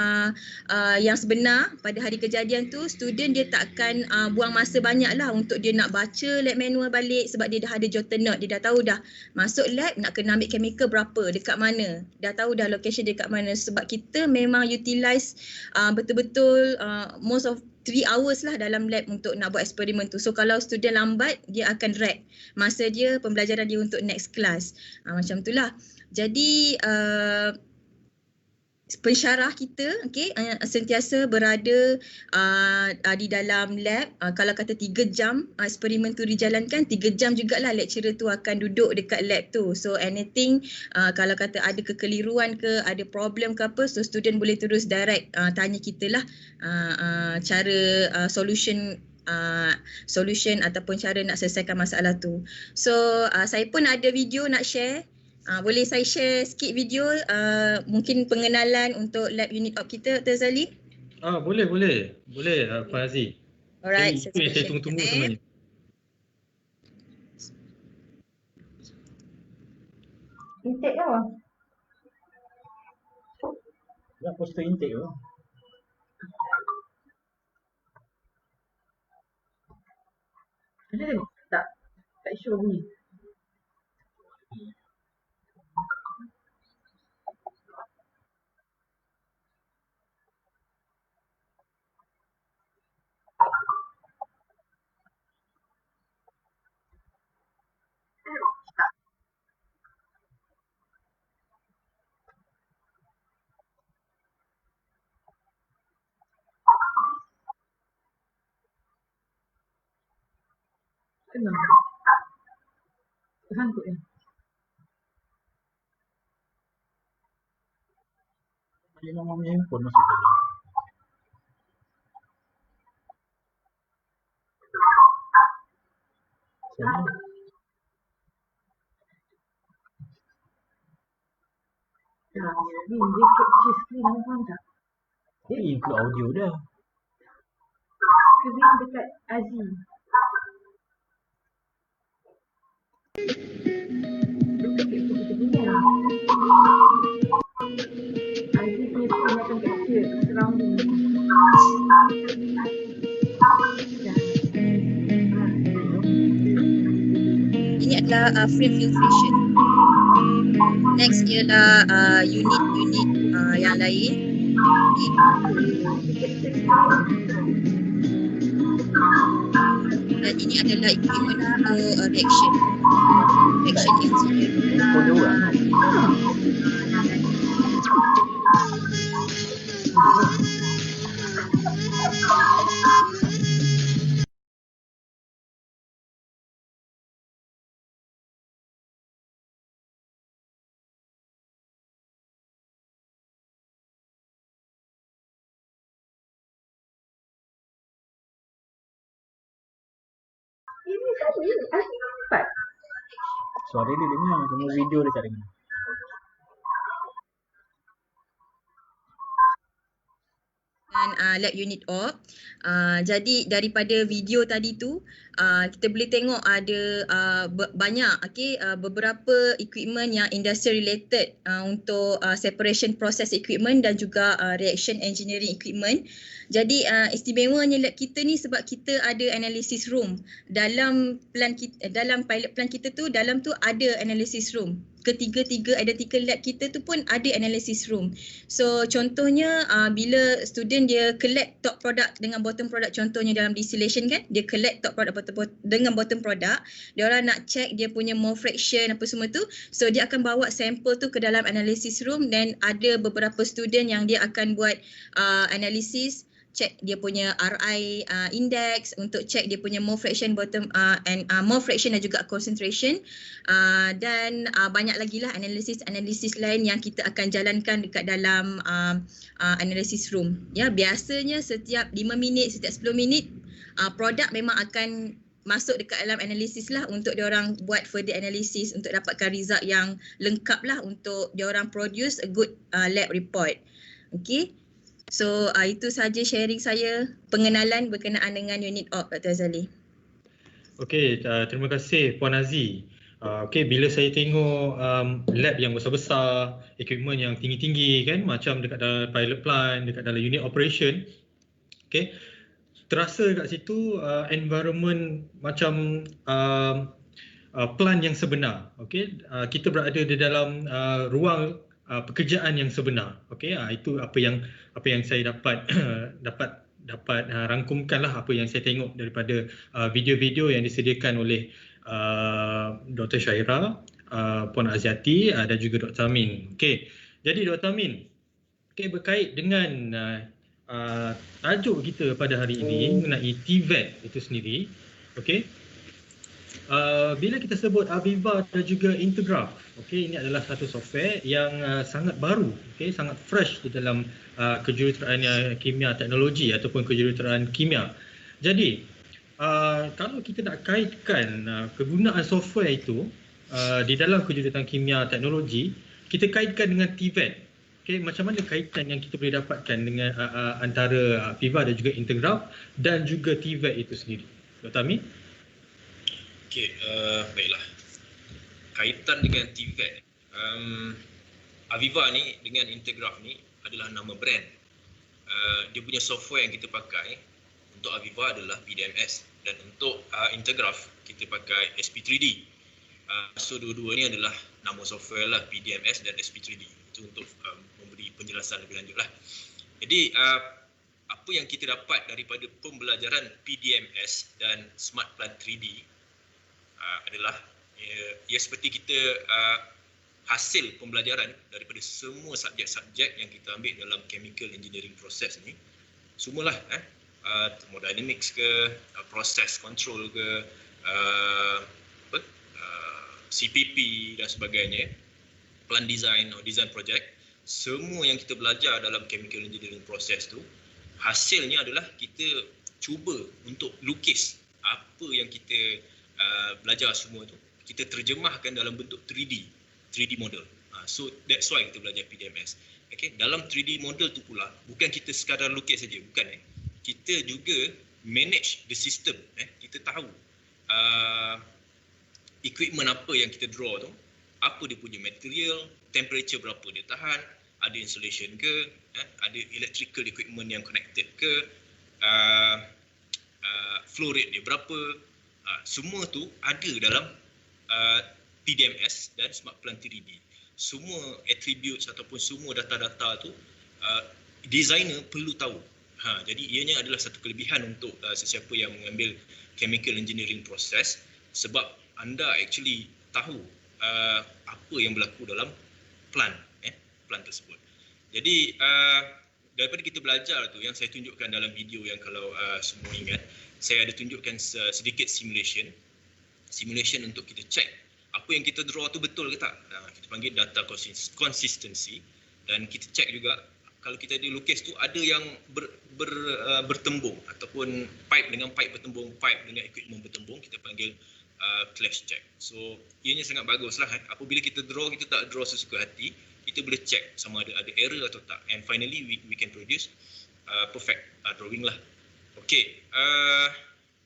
yang sebenar pada hari kejadian tu, student dia takkan buang masa banyak lah untuk dia nak baca lab manual balik, sebab dia dah ada jotted note. Dia dah tahu dah masuk lab nak kena ambil chemical berapa, dekat mana, dah tahu dah location dekat mana. Sebab kita memang utilize betul-betul most of 3 hours lah dalam lab untuk nak buat eksperimen tu. So kalau student lambat, dia akan drag masa dia, pembelajaran dia untuk next class. Macam itulah. Jadi pensyarah kita sentiasa berada di dalam lab. Kalau kata 3 jam eksperimen tu dijalankan, 3 jam jugalah lecturer tu akan duduk dekat lab tu. So anything kalau kata ada kekeliruan ke, ada problem ke apa, so student boleh terus direct tanya kita lah cara solution ataupun cara nak selesaikan masalah tu. So saya pun ada video nak share. Boleh saya share sikit video mungkin pengenalan untuk lab unit op kita, Dr. Zali? Boleh Pak Aziz. Alright, Itu yang saya tunggu-tunggu sebenarnya. Intake apa? Ya, poster intake tu. Ada tengok? Tak sure bunyi. Kena. Tersangkut ya? Dia nama punya handphone masuk tadi. Sana. Ni dia capture screen, kamu faham tak? Dia include audio dah. Screen dekat Azi. Dekat laptop kita punya. Azi punya screen akan capture surrounding. Ini adalah frame filtration. Next ialah unit-unit yang lain. Dan ini adalah equipment untuk reaction engineer. Kode orang. Ini tadi Azi nampak. Suara dia dengar, cuma video dia tak dengar. Dan lab unit op. Jadi daripada video tadi tu kita boleh tengok ada banyak beberapa equipment yang industry related untuk separation process equipment dan juga reaction engineering equipment. Jadi istimewanya lab kita ni sebab kita ada analysis room. Dalam pilot plan kita tu, dalam tu ada analysis room. Ketiga-tiga identical lab kita tu pun ada analysis room. So contohnya bila student dia collect top product dengan bottom product, contohnya dalam distillation kan, dia collect top product dengan bottom product, dia orang nak check dia punya mole fraction apa semua tu. So dia akan bawa sampel tu ke dalam analysis room, dan ada beberapa student yang dia akan buat analisis, check dia punya RI index untuk check dia punya mole fraction bottom and mole fraction dan juga concentration, dan banyak lagi lah analisis lain yang kita akan jalankan dekat dalam analysis room. Ya, biasanya setiap 5 minit, setiap 10 minit produk memang akan masuk dekat dalam analisis lah untuk diorang buat further analysis untuk dapatkan result yang lengkap lah untuk diorang produce a good lab report. Okay. So itu saja sharing saya pengenalan berkenaan dengan unit op Dr. Azali. Okey, terima kasih Puan Aziz. Okey, bila saya tengok lab yang besar-besar, equipment yang tinggi-tinggi kan, macam dekat dalam pilot plant, dekat dalam unit operation, okey, terasa kat situ environment macam plant yang sebenar. Okey, kita berada di dalam ruang pekerjaan yang sebenar. Okey, itu apa yang saya dapat rangkumkanlah apa yang saya tengok daripada video-video yang disediakan oleh Dr. Syaira, Puan Aziati dan juga Dr. Amin. Okey. Jadi Dr. Amin, okey, berkait dengan tajuk kita pada hari ini mengenai TVET itu sendiri. Okey. Bila kita sebut Aviva dan juga Intergraph, okey, ini adalah satu software yang sangat baru, okey, sangat fresh di dalam kejuruteraan kimia teknologi ataupun kejuruteraan kimia. Jadi kalau kita nak kaitkan kegunaan software itu di dalam kejuruteraan kimia teknologi, kita kaitkan dengan TVET. Okey, macam mana kaitan yang kita boleh dapatkan dengan antara Aviva dan juga Intergraph dan juga TVET itu sendiri? Dr. Amin? Okey, baiklah. Kaitan dengan TVET, Aviva ni dengan Intergraph ni adalah nama brand. Dia punya software yang kita pakai untuk Aviva adalah PDMS dan untuk Intergraph kita pakai SP3D. So dua-dua ni adalah nama software lah, PDMS dan SP3D. Itu untuk memberi penjelasan lebih lanjut lah. Jadi apa yang kita dapat daripada pembelajaran PDMS dan Smart Plant 3D adalah ia seperti kita hasil pembelajaran daripada semua subjek-subjek yang kita ambil dalam chemical engineering process ni, semualah thermodynamics ke, process control ke, CPP dan sebagainya, plan design atau design project, semua yang kita belajar dalam chemical engineering process tu, hasilnya adalah kita cuba untuk lukis apa yang kita belajar semua tu, kita terjemahkan dalam bentuk 3D model. So that's why kita belajar PDMS. Okay, dalam 3D model tu pula bukan kita sekadar lukis saja, bukan. Kita juga manage the system. Kita tahu equipment apa yang kita draw tu, apa dia punya material, temperature berapa dia tahan, ada insulation ke, ada electrical equipment yang connected ke, flow rate dia berapa. Semua tu ada dalam PDMS dan Smart Plant 3D. Semua attributes ataupun semua data-data tu designer perlu tahu. Jadi ianya adalah satu kelebihan untuk sesiapa yang mengambil chemical engineering process, sebab anda actually tahu apa yang berlaku dalam plant tersebut. Jadi daripada kita belajar tu, yang saya tunjukkan dalam video yang kalau semua ingat, saya ada tunjukkan sedikit simulation untuk kita check apa yang kita draw tu betul ke tak. Kita panggil data consistency, dan kita check juga kalau kita ada lukis tu ada yang bertembung ataupun pipe dengan pipe bertembung, pipe dengan equipment bertembung, kita panggil clash check. So ianya sangat baguslah. Apabila kita draw, kita tak draw sesuka hati, kita boleh check sama ada error atau tak, and finally we can produce perfect drawing lah. Okey,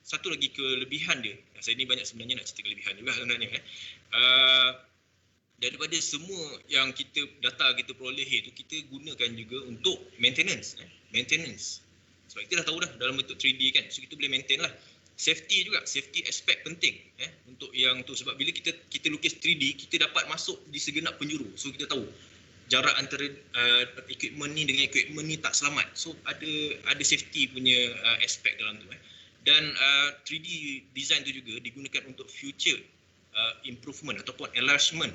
satu lagi kelebihan dia, saya ni banyak sebenarnya nak cerita kelebihan juga sebenarnya. Daripada semua yang data kita peroleh itu, kita gunakan juga untuk maintenance. Sebab kita dah tahu dah dalam bentuk 3D kan, so kita boleh maintain lah. Safety juga, safety aspect penting untuk yang tu, sebab bila kita lukis 3D, kita dapat masuk di segenap penjuru, so kita tahu jarak antara equipment ni dengan equipment ni tak selamat. So ada safety punya aspek dalam tu. Dan 3D design tu juga digunakan untuk future improvement ataupun enlargement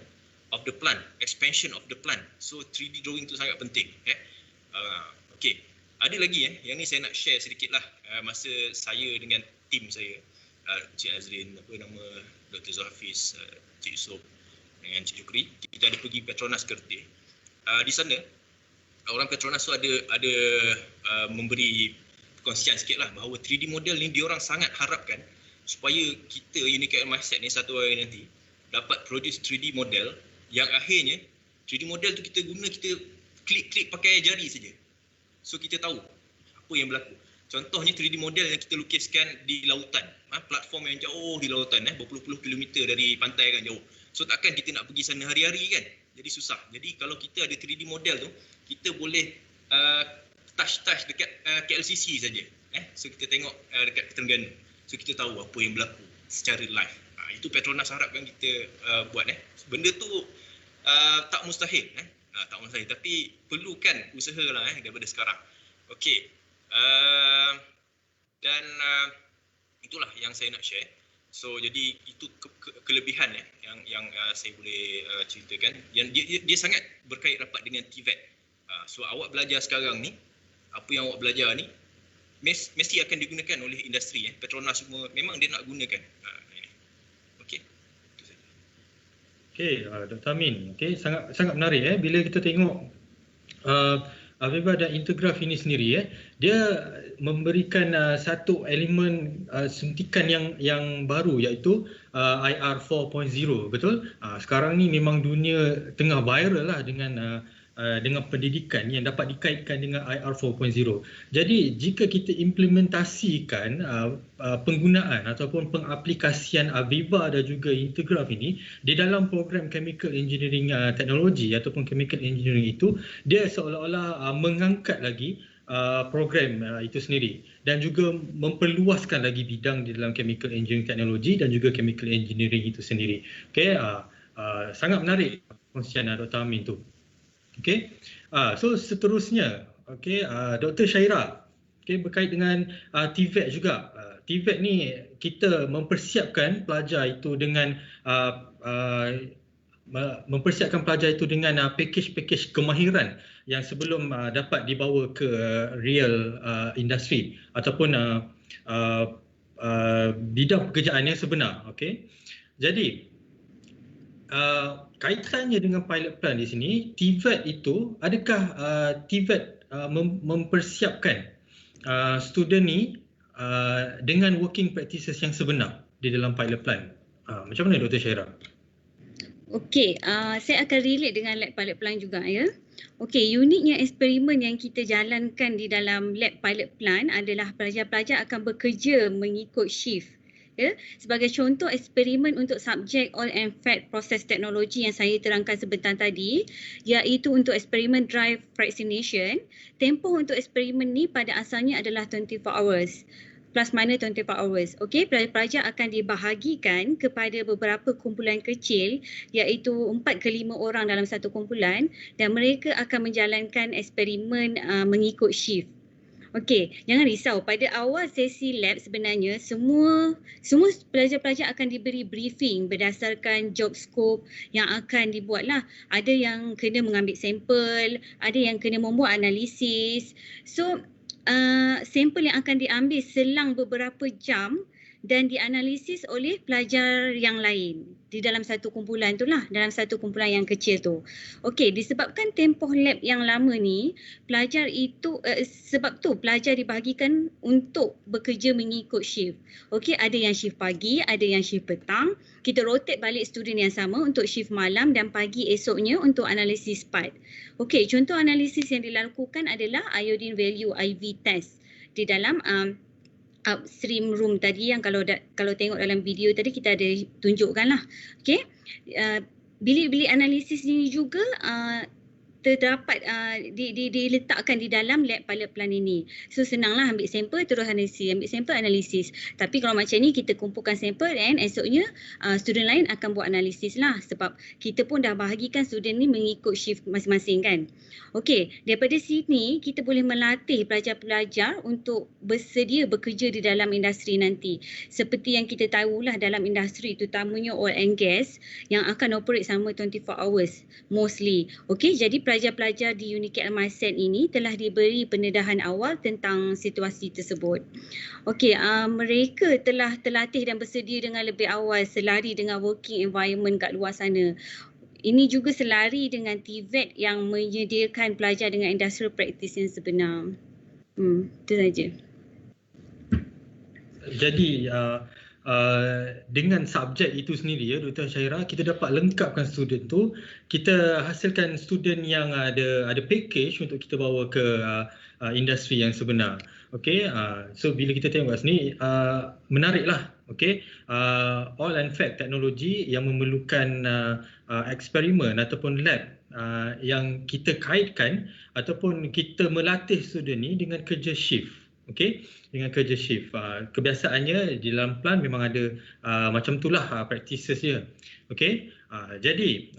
of the plant, expansion of the plant. So 3D drawing tu sangat penting. Okey, ada lagi yang ni saya nak share sedikit lah. Masa saya dengan tim saya, Cik Azrin, Dr. Zulhafiz, Cik Yusof dengan Cik Jukri, kita ada pergi Petronas Kertih. Di sana orang Petronas tu ada memberi perkongsian sikit lah bahawa 3D model ni diorang sangat harapkan supaya kita Unicap Mindset ni satu hari nanti dapat produce 3D model yang akhirnya 3D model tu kita klik-klik pakai jari saja. So kita tahu apa yang berlaku. Contohnya 3D model yang kita lukiskan di lautan, platform yang jauh di lautan, berpuluh-puluh kilometer dari pantai kan jauh. So takkan kita nak pergi sana hari-hari kan? Jadi susah. Jadi kalau kita ada 3D model tu, kita boleh touch dekat KLCC saja. So kita tengok dekat Terengganu. So kita tahu apa yang berlaku secara live. Itu Petronas harapkan kita buat. Benda tu tak mustahil. Tak mustahil, tapi perlukan usaha lah daripada sekarang. Okey. Dan itulah yang saya nak share. So jadi itu kelebihan yang saya boleh ceritakan. Yang dia sangat berkait rapat dengan TVET. So awak belajar sekarang ni, apa yang awak belajar ni mesti akan digunakan oleh industri. Petronas semua memang dia nak gunakan. Okey. Itu saja. Okey, Dr. Amin. Okey, sangat menarik bila kita tengok Aviva dan Intergraph ini sendiri dia memberikan satu elemen suntikan yang baru, iaitu IR 4.0, betul? Sekarang ni memang dunia tengah viral lah dengan pendidikan yang dapat dikaitkan dengan IR 4.0. Jadi jika kita implementasikan penggunaan ataupun pengaplikasian Aviva dan juga Intergraph ini di dalam program Chemical Engineering Teknologi ataupun Chemical Engineering itu, dia seolah-olah mengangkat lagi program itu sendiri dan juga memperluaskan lagi bidang di dalam Chemical Engineering Teknologi dan juga Chemical Engineering itu sendiri. Okey, sangat menarik kongsian Dr. Amin tu. Okey, so seterusnya, okey, Dr. Syaira, okey, berkait dengan TVET juga. TVET ni kita mempersiapkan pelajar itu dengan package kemahiran yang sebelum dapat dibawa ke real industri ataupun bidang pekerjaan yang sebenar. Okey, jadi kaitannya dengan pilot plan di sini, TVET itu, adakah TVET mempersiapkan student ni dengan working practices yang sebenar di dalam pilot plan? Macam mana Dr. Syaira? Okey, saya akan relate dengan lab pilot plan juga ya. Okey, uniknya eksperimen yang kita jalankan di dalam lab pilot plan adalah pelajar-pelajar akan bekerja mengikut shift. Ya, sebagai contoh eksperimen untuk subjek oil and fat proses teknologi yang saya terangkan sebentar tadi, iaitu untuk eksperimen dry fractionation, tempoh untuk eksperimen ni pada asalnya adalah 24 hours. Plus minus 24 hours. Okey, pelajar-pelajar akan dibahagikan kepada beberapa kumpulan kecil, iaitu 4 ke 5 orang dalam satu kumpulan, dan mereka akan menjalankan eksperimen mengikut shift. Okey, jangan risau. Pada awal sesi lab sebenarnya semua pelajar-pelajar akan diberi briefing berdasarkan job scope yang akan dibuatlah. Ada yang kena mengambil sampel, ada yang kena membuat analisis. So sampel yang akan diambil selang beberapa jam dan dianalisis oleh pelajar yang lain di dalam satu kumpulan itulah, dalam satu kumpulan yang kecil tu. Okey, disebabkan tempoh lab yang lama ni, pelajar itu sebab tu pelajar dibahagikan untuk bekerja mengikut shift. Okey, ada yang shift pagi, ada yang shift petang. Kita rotate balik student yang sama untuk shift malam dan pagi esoknya untuk analisis part. Okey, contoh analisis yang dilakukan adalah iodine value IV test di dalam upstream room tadi yang kalau tengok dalam video tadi kita ada tunjukkan lah. Okey, bilik-bilik analisis ini juga terdapat diletakkan di dalam lab pilot plan ini. So senanglah ambil sampel terus analisis, ambil sampel analisis. Tapi kalau macam ni kita kumpulkan sampel dan esoknya student lain akan buat analisis lah, sebab kita pun dah bahagikan student ni mengikut shift masing-masing kan. Okey, daripada sini kita boleh melatih pelajar-pelajar untuk bersedia bekerja di dalam industri nanti. Seperti yang kita tahulah dalam industri terutamanya oil and gas yang akan operate selama 24 hours mostly. Okey, jadi pelajar-pelajar di Unicap Mindset ini telah diberi pendedahan awal tentang situasi tersebut. Okey, mereka telah terlatih dan bersedia dengan lebih awal selari dengan working environment kat luar sana. Ini juga selari dengan TVET yang menyediakan pelajar dengan industrial practice yang sebenar. Itu saja. Jadi dengan subjek itu sendiri ya Dr. Syaira, kita dapat lengkapkan student tu, kita hasilkan student yang ada package untuk kita bawa ke industri yang sebenar. Okey, so bila kita tengok kat sini menariklah. Okey, all and fact teknologi yang memerlukan eksperimen ataupun lab yang kita kaitkan ataupun kita melatih student ni dengan kerja shift. Okey, dengan kerja shift. Kebiasaannya di dalam plan memang ada macam itulah practices dia. Okey, jadi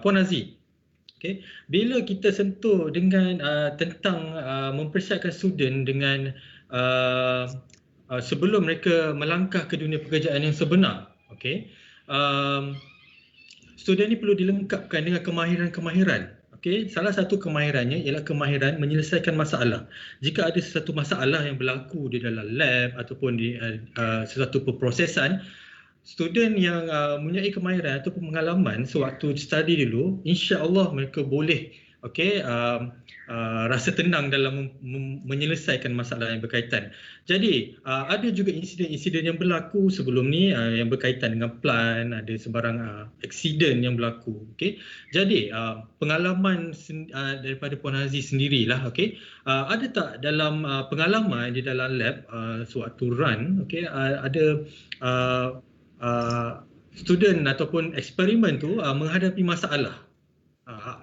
Puan Aziz, okey, bila kita sentuh dengan tentang mempersiapkan student dengan sebelum mereka melangkah ke dunia pekerjaan yang sebenar, okey, student ni perlu dilengkapkan dengan kemahiran-kemahiran. Okey, salah satu kemahirannya ialah kemahiran menyelesaikan masalah. Jika ada sesuatu masalah yang berlaku di dalam lab ataupun di sesuatu perprosesan, student yang mempunyai kemahiran ataupun pengalaman sewaktu study dulu, insya-Allah mereka boleh rasa tenang dalam menyelesaikan masalah yang berkaitan. Jadi ada juga insiden-insiden yang berlaku sebelum ni yang berkaitan dengan plan, ada sebarang accident yang berlaku. Okey, jadi pengalaman daripada Puan Aziz sendirilah, okey, ada tak dalam pengalaman di dalam lab sewaktu run, okey, ada student ataupun eksperimen tu menghadapi masalah.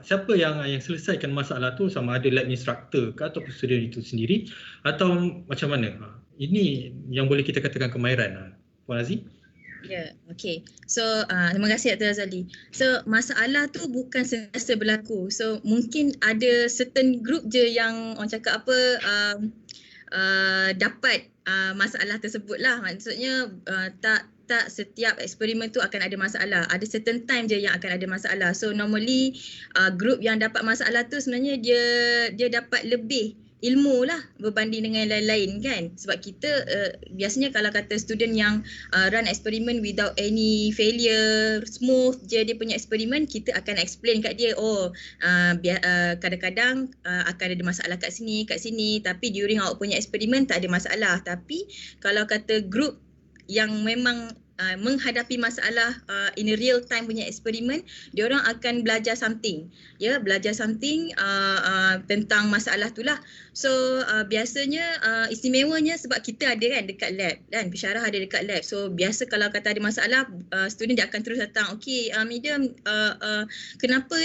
Siapa yang selesaikan masalah tu, sama ada lab instructor ke ataupun student itu sendiri atau macam mana? Ini yang boleh kita katakan kemahiran. Puan Aziz? Ya, okey. So, terima kasih Dr. Razali. So, masalah tu bukan sentiasa berlaku. So, mungkin ada certain group je yang orang cakap apa dapat masalah tersebut lah. Maksudnya tak setiap eksperimen tu akan ada masalah. Ada certain time je yang akan ada masalah. So normally group yang dapat masalah tu sebenarnya dia dapat lebih ilmu lah berbanding dengan lain-lain kan. Sebab kita biasanya kalau kata student yang run eksperimen without any failure, smooth je dia punya eksperimen, kita akan explain kat dia, kadang-kadang akan ada masalah kat sini, tapi during awak punya eksperimen tak ada masalah. Tapi kalau kata group yang memang menghadapi masalah in a real time punya eksperimen, diorang akan belajar something, belajar something tentang masalah tu lah. So biasanya istimewanya sebab kita ada kan dekat lab kan, pensyarah ada dekat lab. So biasa kalau kata ada masalah, student dia akan terus datang, okey medium, kenapa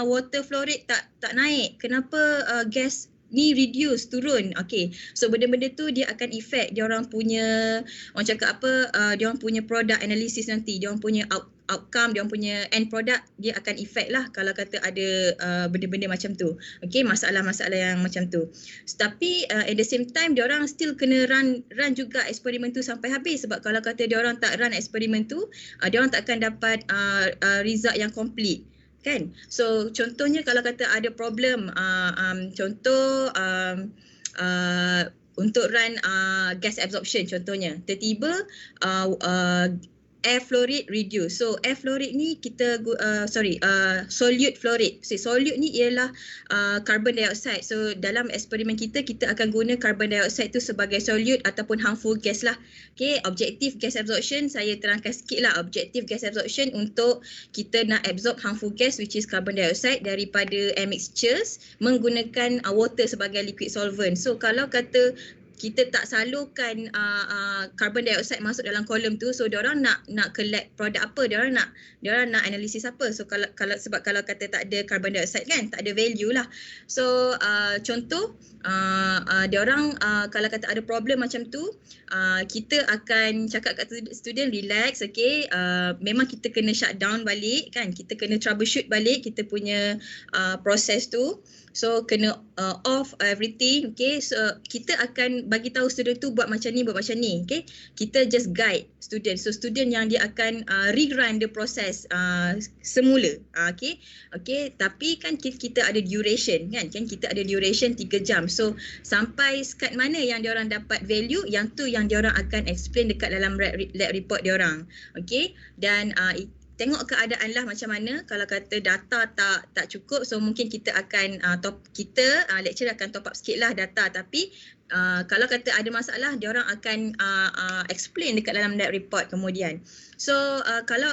water flow rate tak naik, kenapa gas ni reduce, turun. Okay, so benda-benda tu dia akan effect dia orang punya, orang cakap apa, dia orang punya product analysis nanti, dia orang punya outcome, dia orang punya end product, dia akan effect lah kalau kata ada benda-benda macam tu. Okay, masalah-masalah yang macam tu. Tapi at the same time dia orang still kena run juga eksperimen tu sampai habis. Sebab kalau kata dia orang tak run eksperimen tu, dia orang tak akan dapat result yang complete kan. So contohnya kalau kata ada problem, contoh untuk run gas absorption contohnya, tiba-tiba air flow rate reduce. So air flow rate ni kita solute flow rate. So solute ni ialah carbon dioxide. So dalam eksperimen kita akan guna carbon dioxide tu sebagai solute ataupun harmful gas lah. Okay, objektif gas absorption saya terangkan sikit lah. Objektif gas absorption untuk kita nak absorb harmful gas which is carbon dioxide daripada air mixtures menggunakan water sebagai liquid solvent. So kalau kata kita tak salurkan carbon dioxide masuk dalam kolom tu, so diorang nak collect produk apa, diorang nak analisis apa. So kalau sebab kalau kata tak ada carbon dioxide kan, tak ada value lah. So contoh diorang kalau kata ada problem macam tu, kita akan cakap kat student relax, okay, memang kita kena shut down balik kan, kita kena troubleshoot balik kita punya proses tu. So kena off everything, okay. So kita akan bagi tahu student tu buat macam ni, okay. Kita just guide student. So student yang dia akan rerun the process semula, okay. Tapi kan kita ada duration kan, kita ada duration 3 jam. So sampai sekat mana yang diorang dapat value, yang tu yang diorang akan explain dekat dalam lab report diorang, okay. Dan tengok keadaan lah macam mana. Kalau kata data tak cukup, so mungkin kita akan lecturer akan top up sikit lah data. Tapi kalau kata ada masalah, dia orang akan explain dekat dalam lab report kemudian. So kalau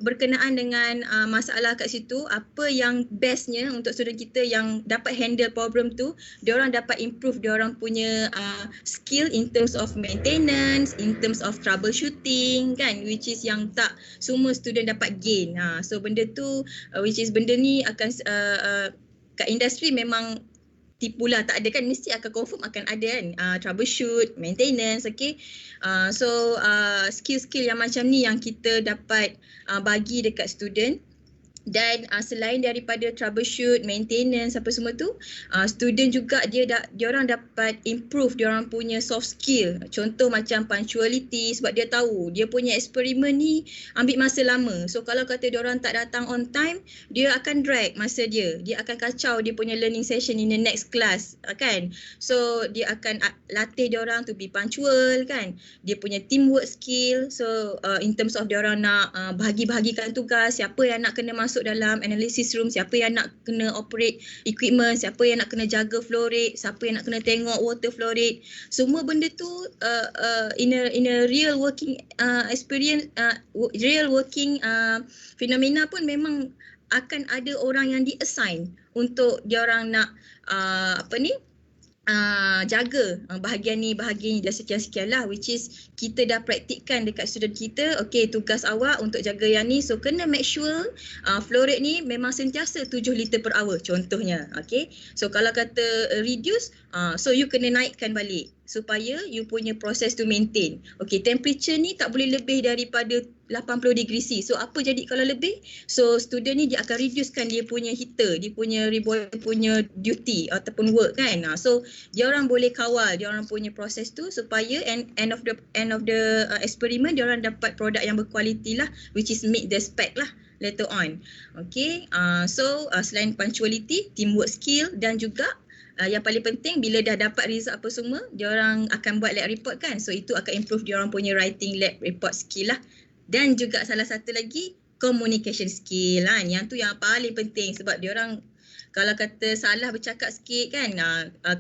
berkenaan dengan masalah kat situ, apa yang bestnya untuk student kita yang dapat handle problem tu, dia orang dapat improve dia orang punya skill in terms of maintenance, in terms of troubleshooting kan, which is yang tak semua student dapat gain. So benda tu which is benda ni akan kat industri memang tipulah, tak ada kan, mesti akan confirm akan ada kan, troubleshoot, maintenance, okay. So skill-skill yang macam ni yang kita dapat bagi dekat student. Dan selain daripada troubleshoot, maintenance apa semua tu, student juga dia orang dapat improve dia orang punya soft skill. Contoh macam punctuality, sebab dia tahu dia punya eksperimen ni ambil masa lama. So kalau kata dia orang tak datang on time, dia akan drag masa dia. Dia akan kacau dia punya learning session in the next class kan. So dia akan latih dia orang to be punctual kan. Dia punya teamwork skill. So in terms of dia orang nak bahagi-bahagikan tugas, siapa yang nak kena masuk dalam analysis room, siapa yang nak kena operate equipment, siapa yang nak kena jaga flow rate, siapa yang nak kena tengok water flow rate. Semua benda tu in a real working experience, real working fenomena pun memang akan ada orang yang di-assign untuk dia orang nak jaga bahagian ni dan sekian-sekian lah, which is kita dah praktikkan dekat student kita. Okay, tugas awak untuk jaga yang ni, so kena make sure flow rate ni memang sentiasa 7 liter per hour contohnya. Okay, so kalau kata reduce, so you kena naikkan balik supaya you punya proses tu maintain. Okay, temperature ni tak boleh lebih daripada 80 degree C. So apa jadi kalau lebih? So student ni dia akan reducekan dia punya heater, dia punya reboiler punya duty ataupun work kan. So dia orang boleh kawal dia orang punya proses tu supaya end of the experiment dia orang dapat produk yang berkualiti lah, which is meet the spec lah later on. Okay, so selain punctuality, teamwork skill, dan juga yang paling penting bila dah dapat result apa semua, dia orang akan buat lab report kan. So itu akan improve dia orang punya writing lab report skill lah. Dan juga salah satu lagi communication skill lah. Yang tu yang paling penting sebab dia orang kalau kata salah bercakap sikit kan,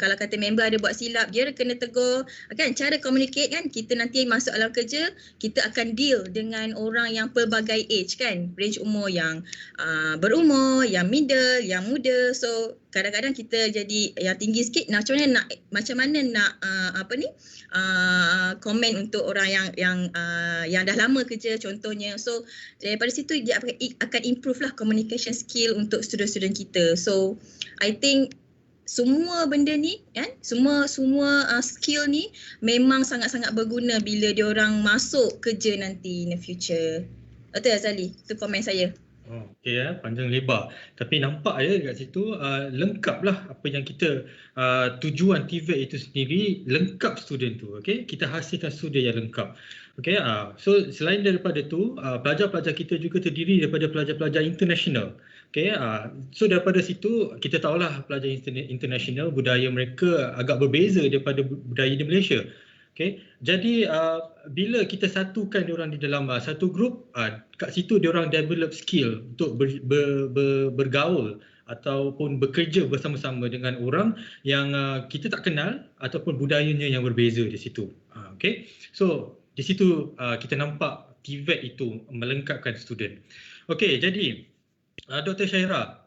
kalau kata member ada buat silap, dia kena tegur kan. Cara communicate kan, kita nanti masuk alam kerja, kita akan deal dengan orang yang pelbagai age kan, range umur yang berumur, yang middle, yang muda. So kadang-kadang kita jadi yang tinggi sikit, macam mana nak komen untuk orang yang dah lama kerja contohnya. So daripada situ dia akan improve lah communication skill untuk student-student kita. So I think semua benda ni kan, semua skill ni memang sangat-sangat berguna bila dia orang masuk kerja nanti in the future. Betul Azali? Itu komen saya. Okey panjang lebar. Tapi nampak dekat situ lengkap lah apa yang kita tujuan TVET itu sendiri, lengkap student tu. Okey, kita hasilkan student yang lengkap. Okey, so selain daripada tu, pelajar-pelajar kita juga terdiri daripada pelajar-pelajar international. Okey, so daripada situ kita tahulah pelajar international budaya mereka agak berbeza daripada budaya di Malaysia. Okay. Jadi bila kita satukan diorang di dalam satu grup, kat situ diorang develop skill untuk bergaul ataupun bekerja bersama-sama dengan orang yang kita tak kenal ataupun budayanya yang berbeza di situ. Okay. So di situ kita nampak TVET itu melengkapkan student. Okay, jadi Dr. Syaira,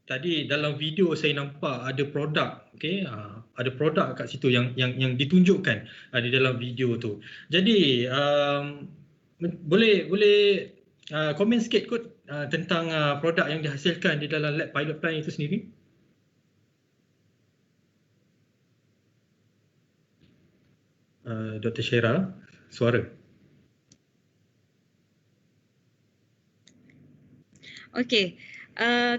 tadi dalam video saya nampak ada produk, okey, ada produk kat situ yang ditunjukkan di dalam video tu. Jadi boleh komen sikit kot tentang produk yang dihasilkan di dalam lab pilot plan itu sendiri. Dr. Syaira, suara. Okey.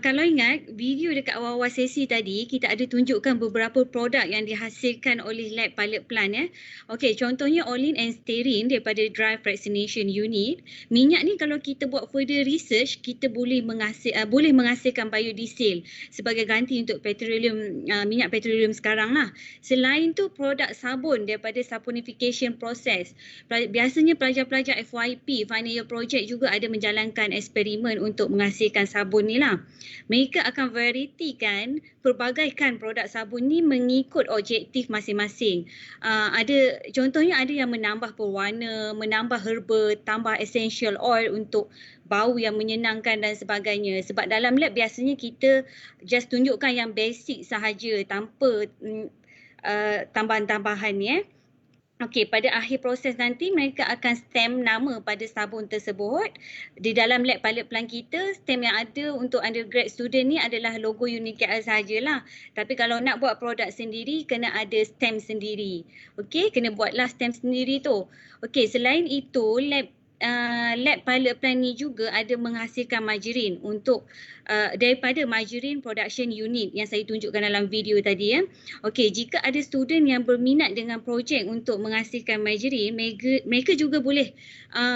Kalau ingat video dekat awal-awal sesi tadi, kita ada tunjukkan beberapa produk yang dihasilkan oleh lab pilot plant ya. Okey, contohnya Olin and Stearin daripada Dry Fractionation Unit. Minyak ni kalau kita buat further research, kita boleh menghasilkan biodiesel sebagai ganti untuk minyak petroleum sekarang lah. Selain tu produk sabun daripada saponification process. Biasanya pelajar-pelajar FYP, final year project juga ada menjalankan eksperimen untuk menghasilkan sabun ni lah. lah. Mereka akan varietikan, pelbagaikan produk sabun ni mengikut objektif masing-masing. Contohnya ada yang menambah pewarna, menambah herba, tambah essential oil untuk bau yang menyenangkan dan sebagainya. Sebab dalam lab biasanya kita just tunjukkan yang basic sahaja tanpa tambahan-tambahan ya. Okey, pada akhir proses nanti mereka akan stamp nama pada sabun tersebut. Di dalam lab pilot plan kita, stamp yang ada untuk undergrad student ni adalah logo UniKL sahajalah. Tapi kalau nak buat produk sendiri, kena ada stamp sendiri. Okey, kena buatlah stamp sendiri tu. Okey, selain itu, lab pilot plan ni juga ada menghasilkan margarin untuk daripada margarin production unit yang saya tunjukkan dalam video tadi ya. Okey, jika ada student yang berminat dengan projek untuk menghasilkan margarin, mereka juga boleh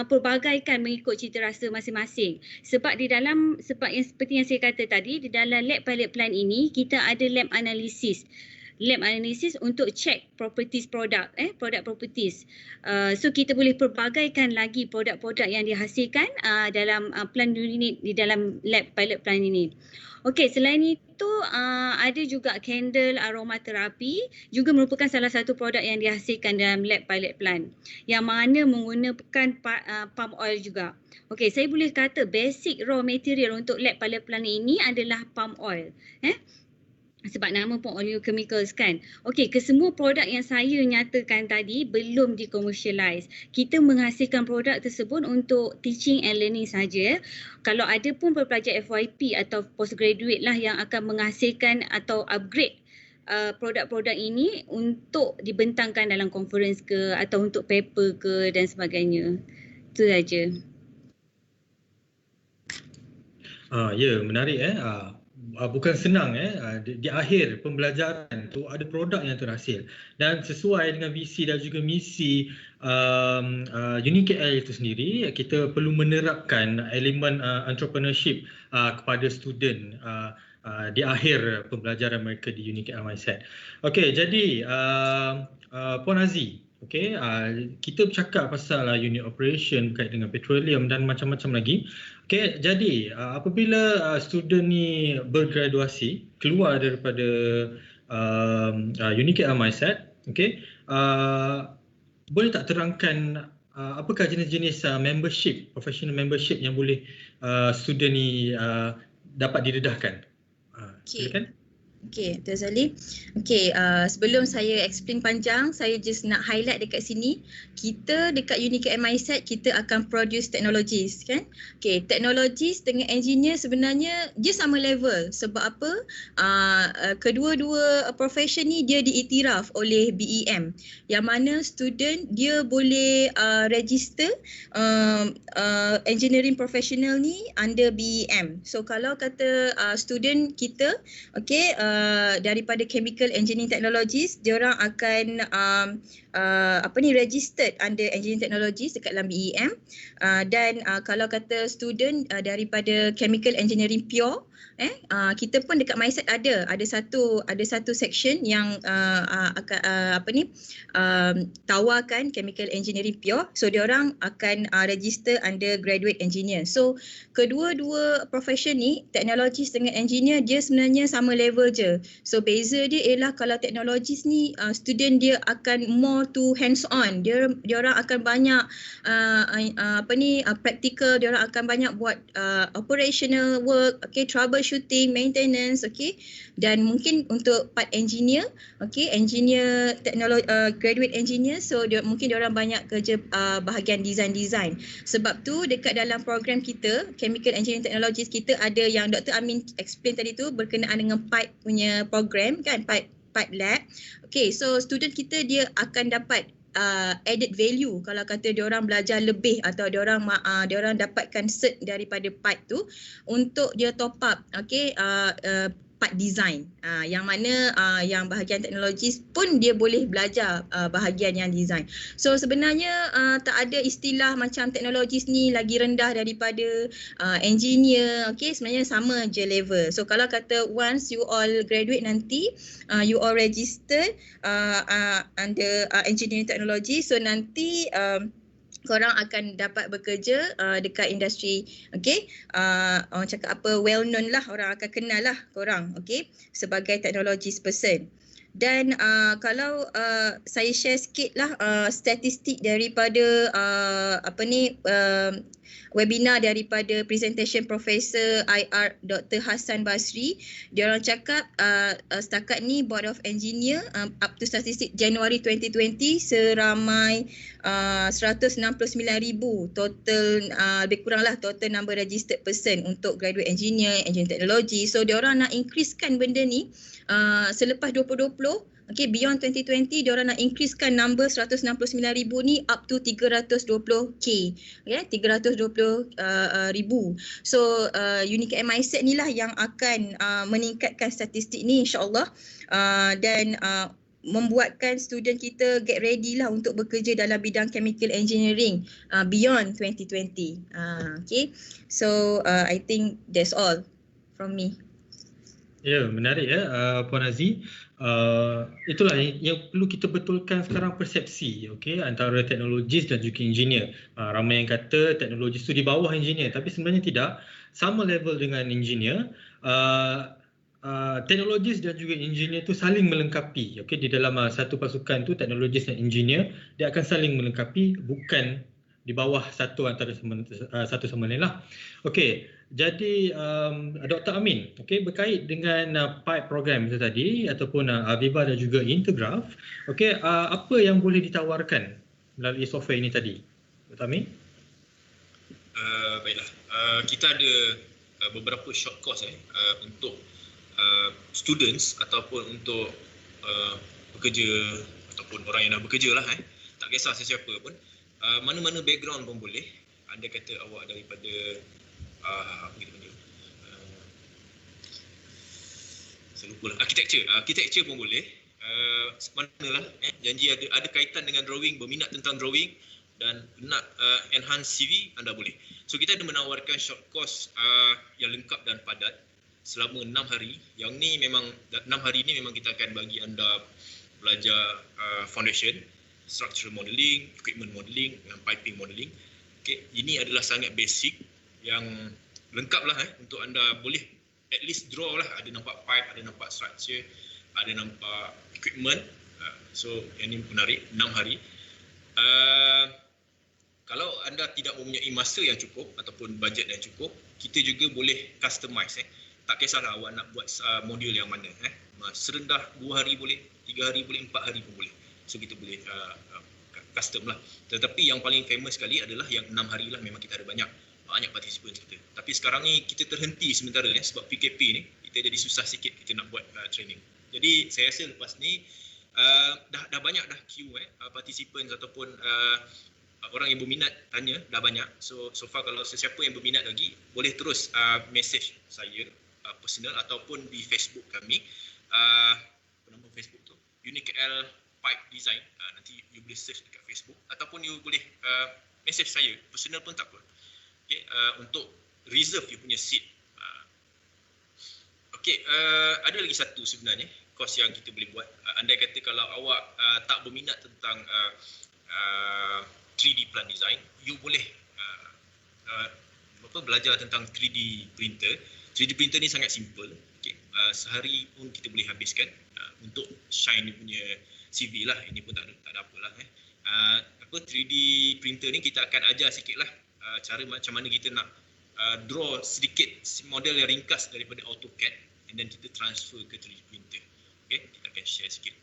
pelbagaikan mengikut cita rasa masing-masing. Sebab seperti yang saya kata tadi, di dalam lab pilot plan ini kita ada lab analysis untuk check properties produk properties. So kita boleh pelbagaikan lagi produk-produk yang dihasilkan dalam plan unit di dalam lab pilot plan ini. Okey, selain itu ada juga candle aromaterapi, juga merupakan salah satu produk yang dihasilkan dalam lab pilot plan yang mana menggunakan palm oil juga. Okey, saya boleh kata basic raw material untuk lab pilot plan ini adalah palm oil. Sebab nama pun oleochemicals kan. Okey, kesemua produk yang saya nyatakan tadi belum dikomersialise. Kita menghasilkan produk tersebut untuk teaching and learning saja. Kalau ada pun pelajar FYP atau postgraduate lah yang akan menghasilkan atau upgrade produk-produk ini untuk dibentangkan dalam conference ke atau untuk paper ke dan sebagainya. Itu saja. Ya, menarik bukan senang di akhir pembelajaran tu ada produk yang terhasil dan sesuai dengan visi dan juga misi UniKL itu sendiri, kita perlu menerapkan elemen entrepreneurship kepada student di akhir pembelajaran mereka di UniKL Mindset. Okey, jadi Puan Aziz, okey, kita bercakap pasal unit operation berkait dengan petroleum dan macam-macam lagi. Okey, jadi apabila student ni bergraduasi, keluar daripada UniKL Mindset, okey, boleh tak terangkan apakah jenis-jenis membership, professional membership yang boleh student ni dapat didedahkan? Silakan. Okey, Dr. Zali. Okey, sebelum saya explain panjang, saya just nak highlight dekat sini. Kita dekat UniKL Mindset, kita akan produce technologies kan. Okey, technologies dengan engineer sebenarnya dia sama level. Sebab apa? Kedua-dua profession ni dia diiktiraf oleh BEM. Yang mana student dia boleh register engineering professional ni under BEM. So kalau kata student kita, okey, daripada Chemical Engineering Technologies, diorang akan registered under Engineering Technologies dekat dalam BEM. Dan kalau kata student daripada Chemical Engineering Pure, kita pun dekat Mindset ada satu section yang tawarkan Chemical Engineering Pure. So diorang akan register under Graduate Engineer. So kedua-dua profession ni, technologist dengan engineer, dia sebenarnya sama level je. So beza dia ialah kalau technologist ni student dia akan more to hands on. Diorang akan banyak practical, diorang akan banyak buat operational work, okay, troubleshooting, maintenance, okay. Dan mungkin untuk part engineer, okay, engineer teknologi, graduate engineer, so mungkin diorang banyak kerja bahagian design. Sebab tu dekat dalam program kita, Chemical Engineering Technologies, kita ada yang Dr. Amin explain tadi tu berkenaan dengan pipe punya program kan, pipe lab. Okay, so student kita dia akan dapat added value kalau kata diorang belajar lebih atau diorang dapatkan cert daripada pipe tu untuk dia top up, okay, part design, yang mana yang bahagian teknologi pun dia boleh belajar bahagian yang design. So sebenarnya tak ada istilah macam teknologis ni lagi rendah daripada engineer, okay, sebenarnya sama je level. So kalau kata once you all graduate nanti, you all register under engineering technology, so nanti korang akan dapat bekerja dekat industri, okey, orang cakap apa, well known lah, orang akan kenal lah korang, okey, sebagai technologist person. Dan kalau saya share sikit lah statistik daripada webinar daripada presentation Profesor IR Dr. Hassan Basri. Dia orang cakap setakat ni Board of Engineer up to statistik Januari 2020 seramai 169,000 total, lebih kurang lah total number registered person untuk graduate engineer, engineering technology. So dia orang nak increasekan benda ni selepas 2020. Okay, beyond 2020, diorang nak increasekan number 169,000 ni up to 320k. Okay, 320,000. So, Unique MISET ni lah yang akan meningkatkan statistik ni insyaAllah. Dan membuatkan student kita get ready lah untuk bekerja dalam bidang chemical engineering beyond 2020. Okay, so I think that's all from me. Ya, menarik ya Puan Aziz. Itulah yang perlu kita betulkan sekarang, persepsi, okey, antara teknologis dan juga engineer. Ramai yang kata teknologis tu di bawah engineer, tapi sebenarnya tidak, sama level dengan engineer. Teknologis dan juga engineer tu saling melengkapi. Okey, di dalam satu pasukan tu teknologis dan engineer dia akan saling melengkapi, bukan di bawah satu antara satu sama lain lah. Okey, jadi Dr. Amin, okey, berkait dengan pipe program itu tadi ataupun Aviva dan juga Intergraph, okey, apa yang boleh ditawarkan melalui software ini tadi, Dr. Amin? Baiklah, kita ada beberapa short course untuk students ataupun untuk pekerja ataupun orang yang dah bekerja lah, tak kisah sesiapa pun, mana-mana background pun boleh. Anda kata awak daripada apa kita panggil, saya lupa lah, architecture pun boleh, manalah janji ada kaitan dengan drawing, berminat tentang drawing dan nak enhance CV, anda boleh. So kita ada menawarkan short course yang lengkap dan padat selama 6 hari. Yang ni memang 6 hari ni memang kita akan bagi anda belajar foundation, structural modelling, equipment modelling dan piping modelling. Okay, ini adalah sangat basic yang lengkap lah untuk anda boleh at least draw lah, ada nampak pipe, ada nampak structure, ada nampak equipment. So yang ini menarik, 6 hari. Kalau anda tidak mempunyai masa yang cukup ataupun bajet yang cukup, kita juga boleh customize. Tak kisahlah awak nak buat modul yang mana. Serendah 2 hari boleh, 3 hari boleh, 4 hari pun boleh. So kita boleh custom lah. Tetapi yang paling famous sekali adalah yang 6 hari lah, memang kita ada banyak participants kita. Tapi sekarang ni kita terhenti sementara sebab PKP ni, kita jadi susah sikit kita nak buat training. Jadi saya rasa lepas ni dah banyak dah queue participants ataupun orang yang berminat tanya dah banyak. So far kalau sesiapa yang berminat lagi boleh terus message saya personal ataupun di Facebook kami. Apa nama Facebook tu? UniKL Pipe Design. Nanti you boleh search dekat Facebook ataupun you boleh message saya personal pun tak apa. Okay, untuk reserve you punya seat. Okay, ada lagi satu sebenarnya course yang kita boleh buat. Andai kata kalau awak tak berminat tentang 3D plant design, you boleh belajar tentang 3D printer. 3D printer ni sangat simple. Okay, sehari pun kita boleh habiskan untuk shine dia punya CV lah. Ini pun tak ada apalah. 3D printer ni kita akan ajar sikit lah cara macam mana kita nak draw sedikit model yang ringkas daripada AutoCAD and then kita transfer ke 3D printer. Okay, kita akan share sikit.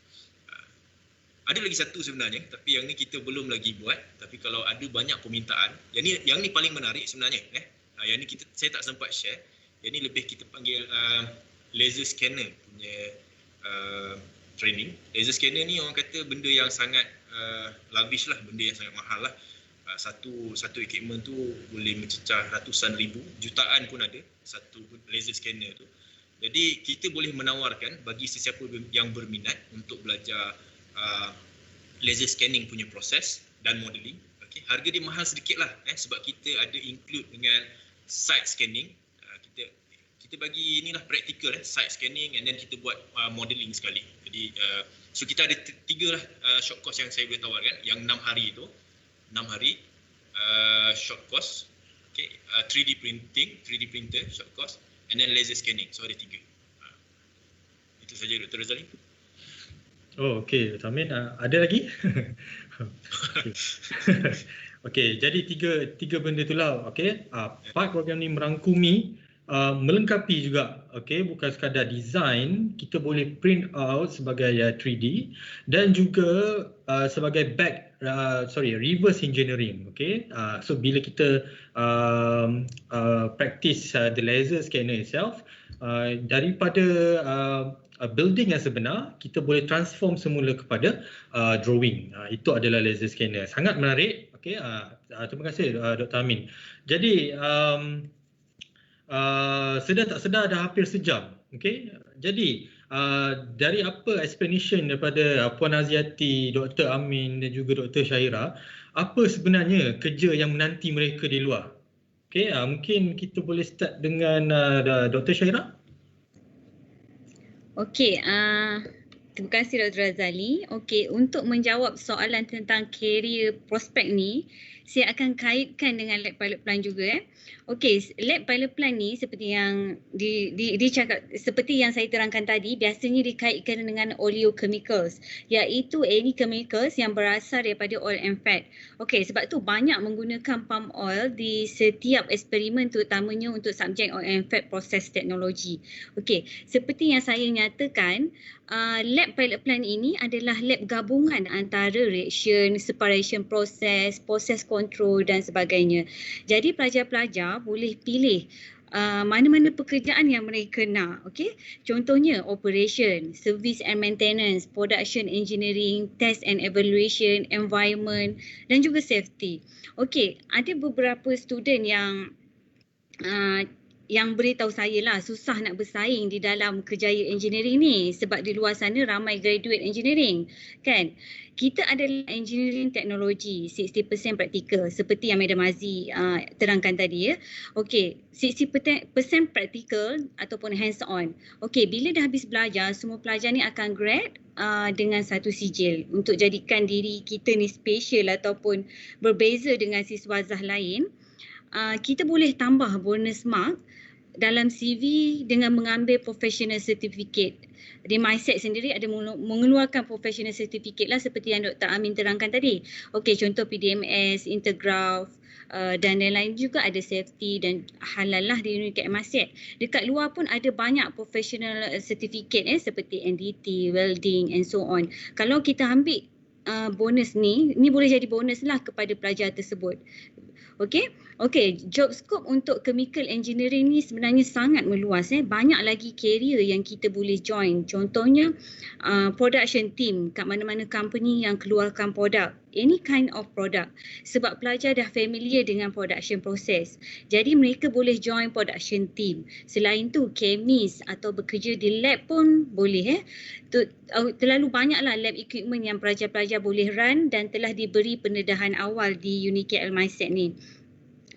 Ada lagi satu sebenarnya, tapi yang ni kita belum lagi buat. Tapi kalau ada banyak permintaan, yang ni paling menarik sebenarnya. Yang ni saya tak sempat share. Yang ni lebih kita panggil laser scanner punya training. Laser scanner ni orang kata benda yang sangat lavish lah, benda yang sangat mahal lah. Satu equipment tu boleh mencecah ratusan ribu, jutaan pun ada satu laser scanner tu. Jadi kita boleh menawarkan bagi sesiapa yang berminat untuk belajar laser scanning punya proses dan modeling. Okay, harga dia mahal sedikit lah sebab kita ada include dengan site scanning. Kita bagi inilah practical site scanning and then kita buat modeling sekali. Jadi so kita ada 3 lah short course yang saya boleh tawarkan. Yang 6 hari itu 6 hari short course, okay, 3D printer short course, and then laser scanning. So ada 3. Itu saja Dr. Razali. Oh, okey. Dr. Amin, ada lagi? Okey. Okey, jadi tiga benda itulah. Okey, part program ni merangkumi, melengkapi juga. Okey, bukan sekadar design, kita boleh print out sebagai 3D dan juga sebagai reverse engineering. Okey, so bila kita practice the laser scanner itself, daripada building yang sebenar, kita boleh transform semula kepada drawing. Itu adalah laser scanner. Sangat menarik. Okey, terima kasih Dr. Amin. Jadi sedar tak sedar dah hampir sejam. Okey, jadi dari apa explanation daripada Puan Aziati, Dr. Amin dan juga Dr. Syaira, apa sebenarnya kerja yang menanti mereka di luar? Okey, mungkin kita boleh start dengan Dr. Syaira. Okey, terima kasih Dr. Razali. Okey, untuk menjawab soalan tentang career prospect ni, saya akan kaitkan dengan lab pilot plan juga. Okey, lab pilot plan ni seperti yang dicakap, seperti yang saya terangkan tadi, biasanya dikaitkan dengan oleochemicals, iaitu any chemicals yang berasal daripada oil and fat. Okey, sebab tu banyak menggunakan palm oil di setiap eksperimen, terutamanya untuk subjek oil and fat process technology. Okey, seperti yang saya nyatakan, lab pilot plan ini adalah lab gabungan antara reaction, separation process, process control dan sebagainya. Jadi pelajar-pelajar boleh pilih mana-mana pekerjaan yang mereka nak. Okey, contohnya operation, service and maintenance, production engineering, test and evaluation, environment dan juga safety. Okey, ada beberapa student yang beritahu saya lah susah nak bersaing di dalam kerjaya engineering ni sebab di luar sana ramai graduate engineering kan. Kita adalah engineering teknologi 60% praktikal seperti yang Madam Aziz terangkan tadi ya. Okey, 60% praktikal ataupun hands on. Okey, bila dah habis belajar, semua pelajar ni akan grad dengan satu sijil untuk jadikan diri kita ni special ataupun berbeza dengan siswazah lain. Kita boleh tambah bonus mark dalam CV dengan mengambil professional certificate. Di MySet sendiri ada mengeluarkan professional certificate lah seperti yang Dr. Amin terangkan tadi. Okey, contoh PDMS, Intergraph dan lain-lain juga ada safety dan halal lah di Unicat MySet. Dekat luar pun ada banyak professional certificate seperti NDT, welding and so on. Kalau kita ambil bonus ni boleh jadi bonus lah kepada pelajar tersebut. Okey, job scope untuk chemical engineering ni sebenarnya sangat meluas. Banyak lagi career yang kita boleh join. Contohnya production team kat mana-mana company yang keluarkan produk. Any kind of product. Sebab pelajar dah familiar dengan production process. Jadi mereka boleh join production team. Selain tu chemist atau bekerja di lab pun boleh. Terlalu banyaklah lab equipment yang pelajar-pelajar boleh run dan telah diberi pendedahan awal di Unicat MySet ni.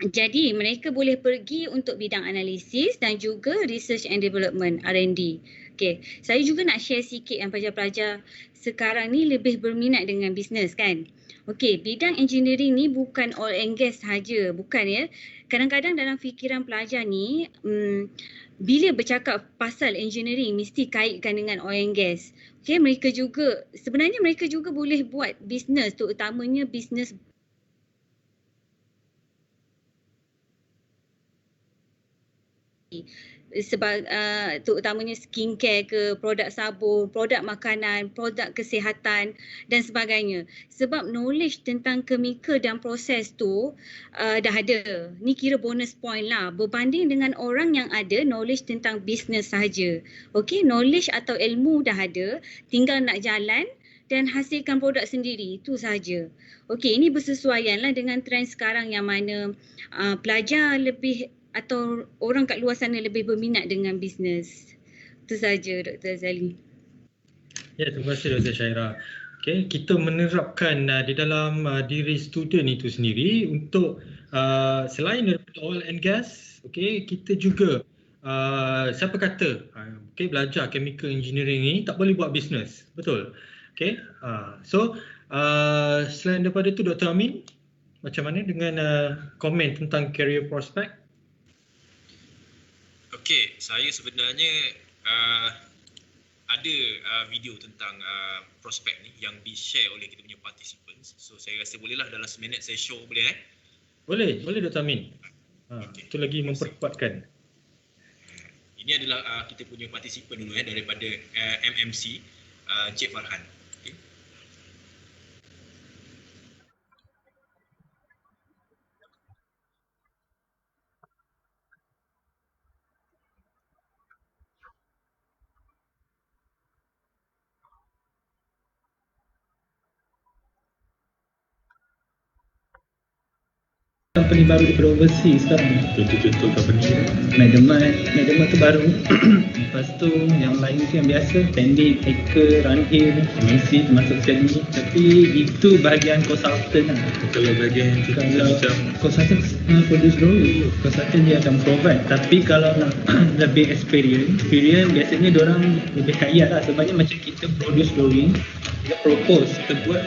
Jadi mereka boleh pergi untuk bidang analisis dan juga research and development R&D. Okey, saya juga nak share sikit yang pelajar-pelajar sekarang ni lebih berminat dengan bisnes kan. Okey, bidang engineering ni bukan oil and gas sahaja, bukan ya. Kadang-kadang dalam fikiran pelajar ni bila bercakap pasal engineering mesti kaitkan dengan oil and gas. Okey, sebenarnya mereka juga boleh buat bisnes, terutamanya bisnes sebab terutamanya skincare ke, produk sabun, produk makanan, produk kesihatan dan sebagainya. Sebab knowledge tentang chemical dan proses tu dah ada. Ni kira bonus point lah berbanding dengan orang yang ada knowledge tentang business sahaja. Okey, knowledge atau ilmu dah ada, tinggal nak jalan dan hasilkan produk sendiri, itu sahaja. Okey, ini bersesuaian lah dengan trend sekarang yang mana pelajar lebih atau orang kat luar sana lebih berminat dengan bisnes. Itu saja Dr. Azali. Ya, terima kasih Dr. Syaira. Okay, kita menerapkan di dalam diri student itu sendiri untuk selain daripada oil and gas, okay, kita juga siapa kata belajar chemical engineering ni tak boleh buat bisnes, betul? Okay, so selain daripada itu Dr. Amin, macam mana dengan komen tentang career prospect? Okey, saya sebenarnya ada video tentang prospek ni yang di-share oleh kita punya participants. So saya rasa bolehlah dalam seminit saya show, boleh Boleh Dr. Amin. Okey. Itu lagi memperkuatkan. Ini adalah kita punya partisipan dulu daripada MMC, Encik Farhan. Okay. Company baru daripada overseas sekarang. Contoh-contoh company Megamat tu baru. Lepas tu yang lain tu yang biasa, Pendek, Hacker, Runhill, MNC termasuk sekali. Tapi itu bahagian consultant lah. Kalau bahagian kita macam Consultant produce drawing, consultant dia akan provide. Tapi kalau nak lebih experience biasanya diorang lebih kaya lah. Sebabnya macam kita produce drawing, kita propose, kita buat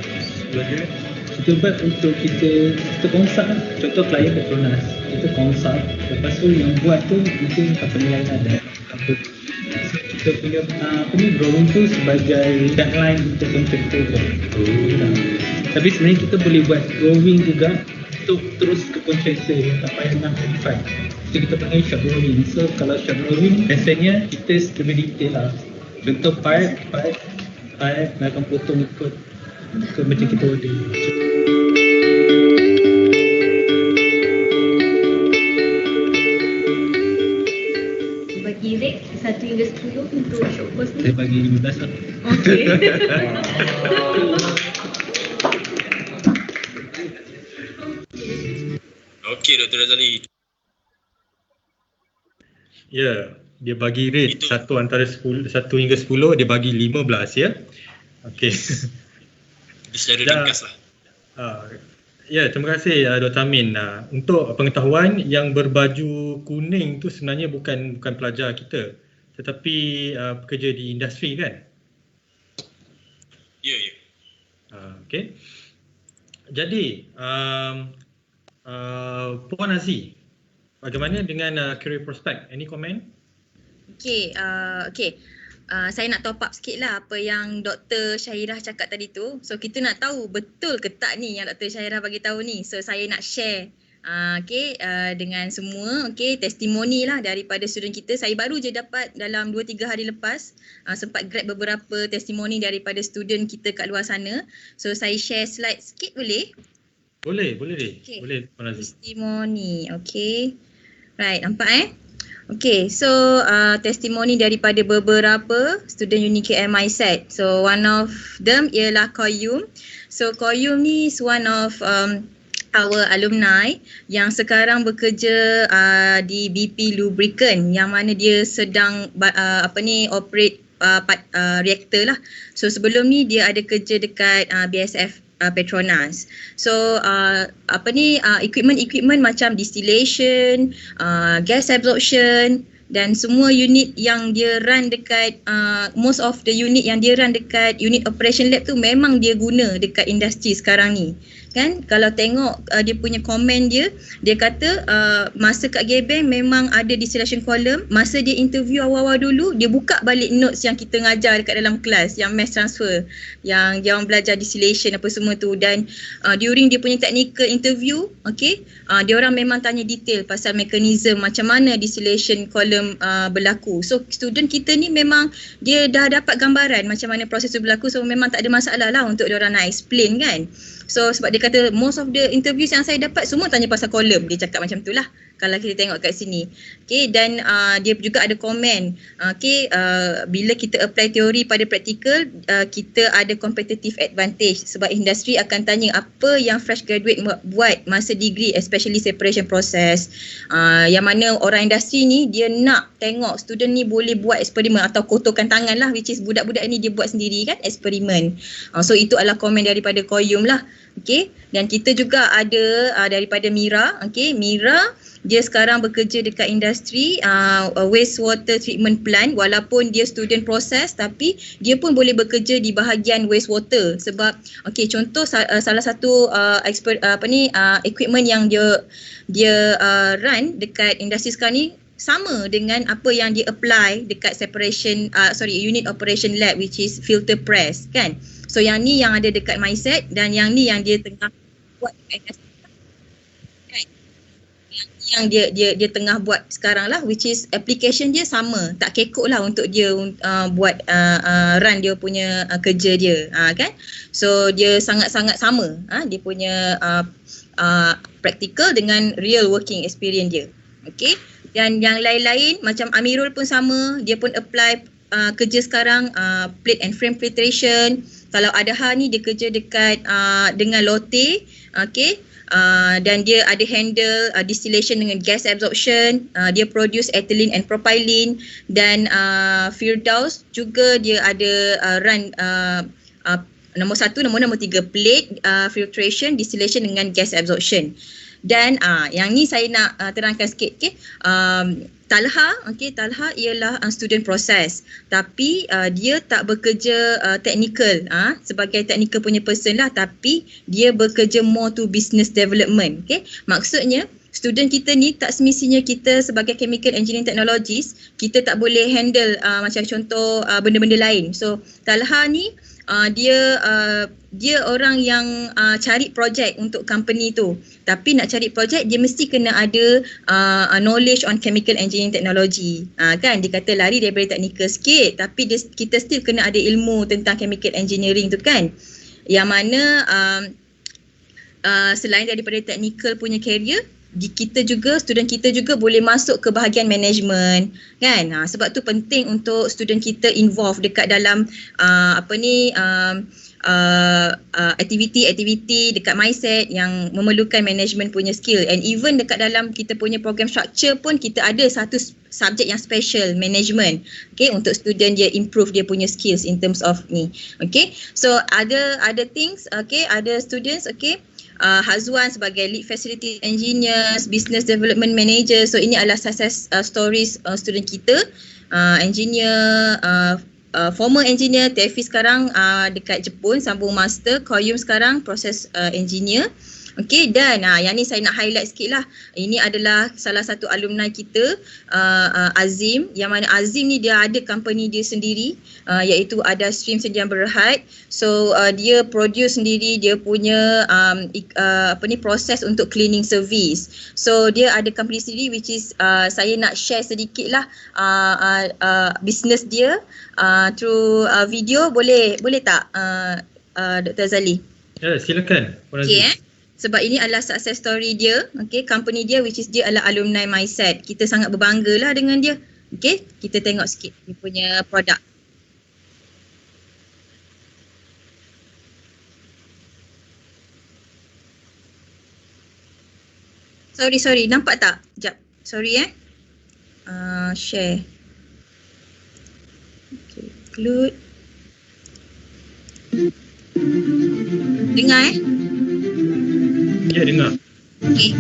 sebagai kita buat untuk kita consult lah. Contoh klien Petronas, kita consult, lepas tu yang buat tu mungkin company lain ada. So kita punya drawing tu sebagai guideline untuk kontraktor buat. Tapi sebenarnya kita boleh buat drawing juga untuk terus ke kontraktor, tak payah nak modify. So kita panggil short drawing. So kalau short drawing biasanya kita lebih detail lah. Bentuk pipe akan potong ikut macam kita order. Bagi rate 1 hingga 10 untuk short course Saya ni. bagi 15 lah. Okey. Okey Dr. Razali. Ya, dia bagi rate Itu. 1 hingga 10, dia bagi 15 ya. Okey. Secara Dah. ringkas lah. Ya, terima kasih Dr. Amin. Untuk pengetahuan, yang berbaju kuning tu sebenarnya bukan pelajar kita, tetapi pekerja di industri kan? Ya. Okey. Jadi, Puan Aziz, bagaimana dengan career prospect? Any comment? Okay. Saya nak top up sikit lah apa yang Dr. Syahirah cakap tadi tu. So kita nak tahu betul ke tak ni yang Dr. Syahirah bagi tahu ni. So saya nak share dengan semua, testimoni lah daripada student kita. Saya baru je dapat dalam 2-3 hari lepas, sempat grab beberapa testimoni daripada student kita kat luar sana. So saya share slide sikit boleh? Boleh deh. Okay. Boleh Puan Aziz. Testimoni, right, nampak Okay, so testimoni daripada beberapa student UniKL MySet. So one of them ialah Koyum. So Koyum ni is one of our alumni yang sekarang bekerja di BP Lubricant, yang mana dia sedang operate reaktor lah. So sebelum ni dia ada kerja dekat BASF Petronas. So equipment macam distillation, gas absorption dan semua unit yang dia run dekat most of the unit yang dia run dekat unit operation lab tu memang dia guna dekat industri sekarang ni. Kan kalau tengok dia punya komen dia kata masa kat Gebeng memang ada distillation column. Masa dia interview awal-awal dulu, dia buka balik notes yang kita ngajar dekat dalam kelas, yang mass transfer, yang dia orang belajar distillation apa semua tu. Dan during dia punya technical interview, dia orang memang tanya detail pasal mekanisme macam mana distillation column berlaku. So student kita ni memang dia dah dapat gambaran macam mana proses tu berlaku. So memang tak ada masalah lah untuk dia orang nak explain kan. So sebab dia kata most of the interviews yang saya dapat semua tanya pasal kolom. Dia cakap macam tu lah kalau kita tengok kat sini. Dan dia juga ada komen. Bila kita apply teori pada praktikal, kita ada competitive advantage sebab industri akan tanya apa yang fresh graduate buat masa degree, especially separation process. Yang mana orang industri ni dia nak tengok student ni boleh buat eksperimen atau kotorkan tangan lah, which is budak-budak ni dia buat sendiri kan eksperimen. So itu adalah komen daripada Koyum lah. Okey, dan kita juga ada daripada Mira. Okey, Mira dia sekarang bekerja dekat industri wastewater treatment plant, walaupun dia student proses tapi dia pun boleh bekerja di bahagian wastewater sebab okey, contoh salah satu equipment yang dia run dekat industri sekarang ni sama dengan apa yang dia apply dekat unit operation lab, which is filter press kan. So yang ni yang ada dekat mindset dan yang ni yang dia tengah buat dekat industri kan. Yang dia tengah buat sekarang lah, which is application dia sama, tak kekok lah untuk dia buat run dia punya kerja dia kan. So dia sangat-sangat sama dia punya practical dengan real working experience dia. Okay, dan yang lain-lain macam Amirul pun sama, dia pun apply kerja sekarang plate and frame filtration. Kalau Adha ni dia kerja dekat dengan Lotte, okay. Dan dia ada handle distillation dengan gas absorption, dia produce ethylene and propylene. Dan Firdaus juga dia ada run nombor 1, nombor 3 plate filtration, distillation dengan gas absorption. Dan yang ni saya nak terangkan sikit, okay. Talha, okay, Talha ialah student proses tapi dia tak bekerja technical sebagai technical punya person lah, tapi dia bekerja more to business development. Okay, maksudnya student kita ni tak semestinya kita sebagai chemical engineering technologist kita tak boleh handle macam contoh benda-benda lain. So Talha ni dia orang yang cari projek untuk company tu, tapi nak cari projek dia mesti kena ada knowledge on chemical engineering technology kan. Dia kata lari daripada technical sikit tapi kita still kena ada ilmu tentang chemical engineering tu kan, yang mana selain daripada technical punya career, student kita juga boleh masuk ke bahagian management kan. Sebab tu penting untuk student kita involve dekat dalam aktiviti-aktiviti dekat mindset yang memerlukan management punya skill. And even dekat dalam kita punya program structure pun kita ada satu subjek yang special, management, okay, untuk student dia improve dia punya skills in terms of ni. Okay, so ada things, okay, ada students, okay, Hazwan sebagai lead facility engineers, business development manager. So ini adalah success stories student kita, engineer, former engineer, Tefi sekarang dekat Jepun sambung master, Koyum sekarang proses engineer. Okey, dan yang ni saya nak highlight sikit lah. Ini adalah salah satu alumni kita, Azim, yang mana Azim ni dia ada company dia sendiri, iaitu ada Stream Sediaan Berhad. So dia produce sendiri dia punya proses untuk cleaning service. So dia ada company sendiri, which is saya nak share sedikit lah business dia through video. Boleh tak Dr. Azali? Ya, silakan. Okay, sebab ini adalah success story dia, okay, company dia, which is dia adalah alumni mindset. Kita sangat berbangga lah dengan dia. Okay, kita tengok sikit dia punya produk. Sorry, nampak tak? Sekejap, sorry share. Okay, include. Dengar Ya, dengar. Okay.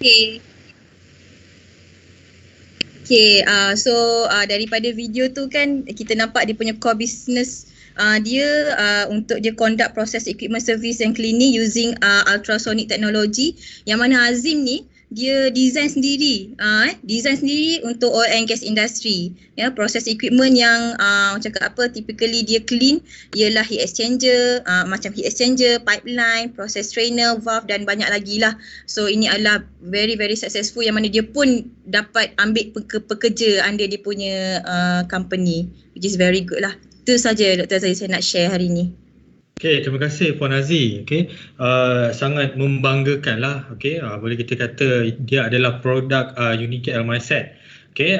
Okay. Daripada video tu kan kita nampak dia punya core business dia untuk dia conduct process equipment service and cleaning using ultrasonic technology, yang mana Azim ni dia design sendiri untuk oil and gas industry. Ya, proses equipment yang cakap apa typically dia clean ialah heat exchanger, macam heat exchanger, pipeline, process strainer, valve dan banyak lagi lah. So ini adalah very very successful, yang mana dia pun dapat ambil pekerja under dia punya company, which is very good lah. Itu saja Dr. Azali saya nak share hari ni. Okay, terima kasih Puan Aziz. Okay, sangat membanggakan lah. Okay, boleh kita kata dia adalah produk UniKL Mindset. Okay,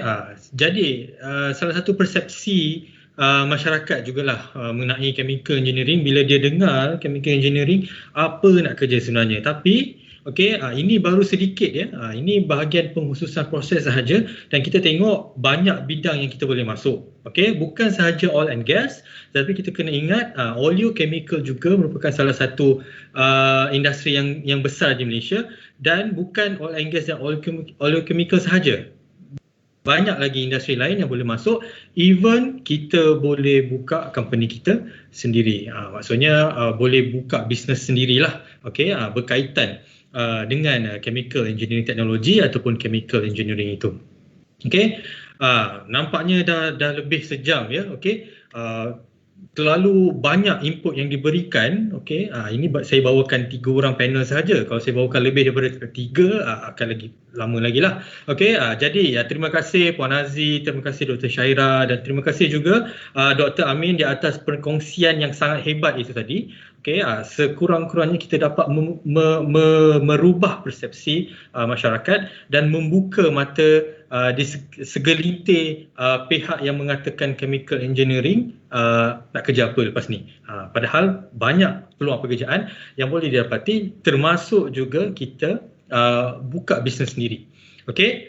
jadi salah satu persepsi masyarakat jugalah mengenai chemical engineering, bila dia dengar chemical engineering apa nak kerja sebenarnya. Tapi ini baru sedikit ya. Ini bahagian pengkhususan proses sahaja, dan kita tengok banyak bidang yang kita boleh masuk. Okey, bukan sahaja oil and gas, tapi kita kena ingat oleochemical juga merupakan salah satu industri yang besar di Malaysia, dan bukan oil and gas dan oleochemical sahaja. Banyak lagi industri lain yang boleh masuk. Even kita boleh buka company kita sendiri. Maksudnya boleh buka bisnes sendirilah. Okey, berkaitan dengan chemical engineering teknologi ataupun chemical engineering itu. Okey, nampaknya dah lebih sejam ya. Okey, terlalu banyak input yang diberikan. Okey, ini saya bawakan 3 orang panel sahaja. Kalau saya bawakan lebih daripada 3 akan lagi lama lagi lah. Okey, jadi terima kasih Puan Aziz, terima kasih Dr. Syaira, dan terima kasih juga Dr. Amin di atas perkongsian yang sangat hebat itu tadi. Okey, sekurang-kurangnya kita dapat merubah persepsi masyarakat dan membuka mata di segelintir pihak yang mengatakan chemical engineering nak kerja apa lepas ni. Padahal banyak peluang pekerjaan yang boleh didapati, termasuk juga kita buka bisnes sendiri. Okey,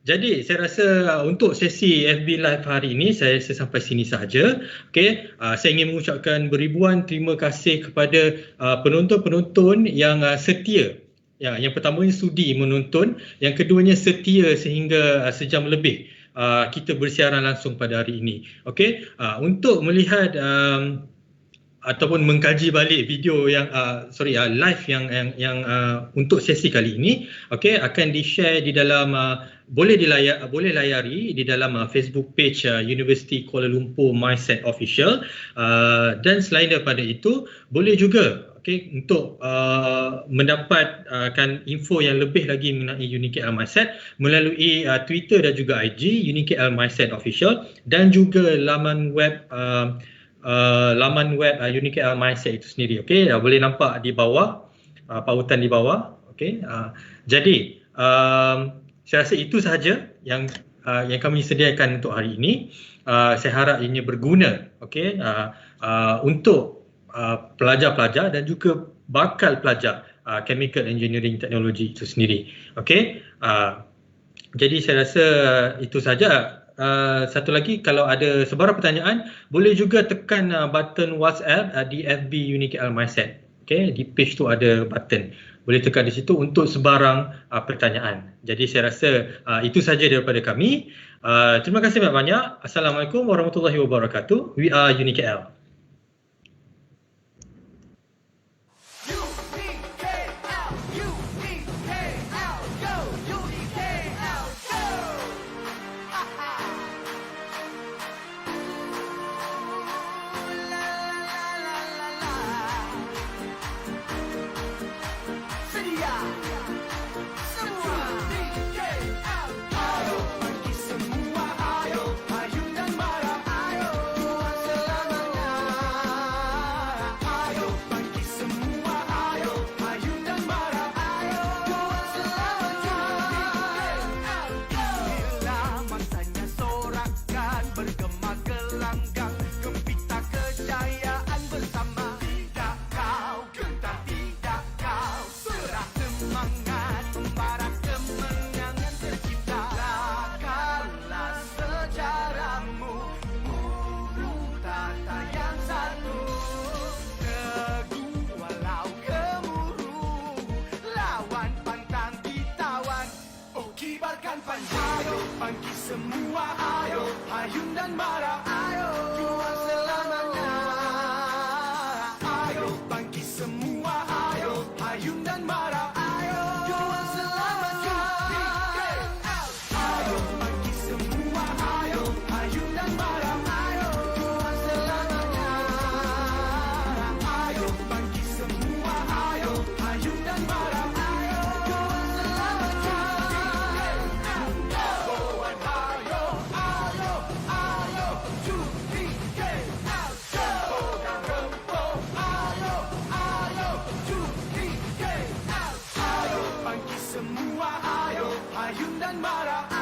jadi saya rasa untuk sesi FB Live hari ini saya sampai sini sahaja. Okey, saya ingin mengucapkan beribuan terima kasih kepada penonton-penonton yang setia. Ya, yang pertamanya sudi menonton, yang keduanya setia sehingga sejam lebih kita bersiaran langsung pada hari ini. Okey, untuk melihat ataupun mengkaji balik video yang live yang untuk sesi kali ini, okey, akan di-share di dalam boleh layari di dalam Facebook page University Kuala Lumpur Mindset Official, dan selain daripada itu boleh juga untuk mendapatkan info yang lebih lagi mengenai UniKL Mindset melalui Twitter dan juga IG UniKL Mindset Official, dan juga laman web UniKL Mindset itu sendiri. Okey, boleh nampak di bawah, pautan di bawah. Okey, jadi saya rasa itu sahaja yang kami sediakan untuk hari ini. Saya harap ini berguna, okey, untuk pelajar-pelajar dan juga bakal pelajar chemical engineering teknologi itu sendiri. Okey, jadi saya rasa itu sahaja. Satu lagi, kalau ada sebarang pertanyaan, boleh juga tekan button WhatsApp di FB UniKL Mindset. Okey, di page tu ada button. Boleh tekan di situ untuk sebarang pertanyaan. Jadi saya rasa itu saja daripada kami. Terima kasih banyak-banyak. Assalamualaikum warahmatullahi wabarakatuh. We are UniKL. depan. Ayo bangkit semua, ayo Hayun dan Bara, ayo juang selamanya. Ayo bangkit semua, ayo Hayun dan Bara, ayo juang selamanya. Ayo bangkit semua, ayo Hayun dan Bara, ayo juang selamanya. Ayo bangkit semua, ayo Hayun dan Bara, ayo juang selamanya. Boy, ayo, ayo, ayo, Jupiter, Tempo dan Rempo, ayo, ayo, Jupiter, ayo bangkit semua, ayo Hayun dan Bara.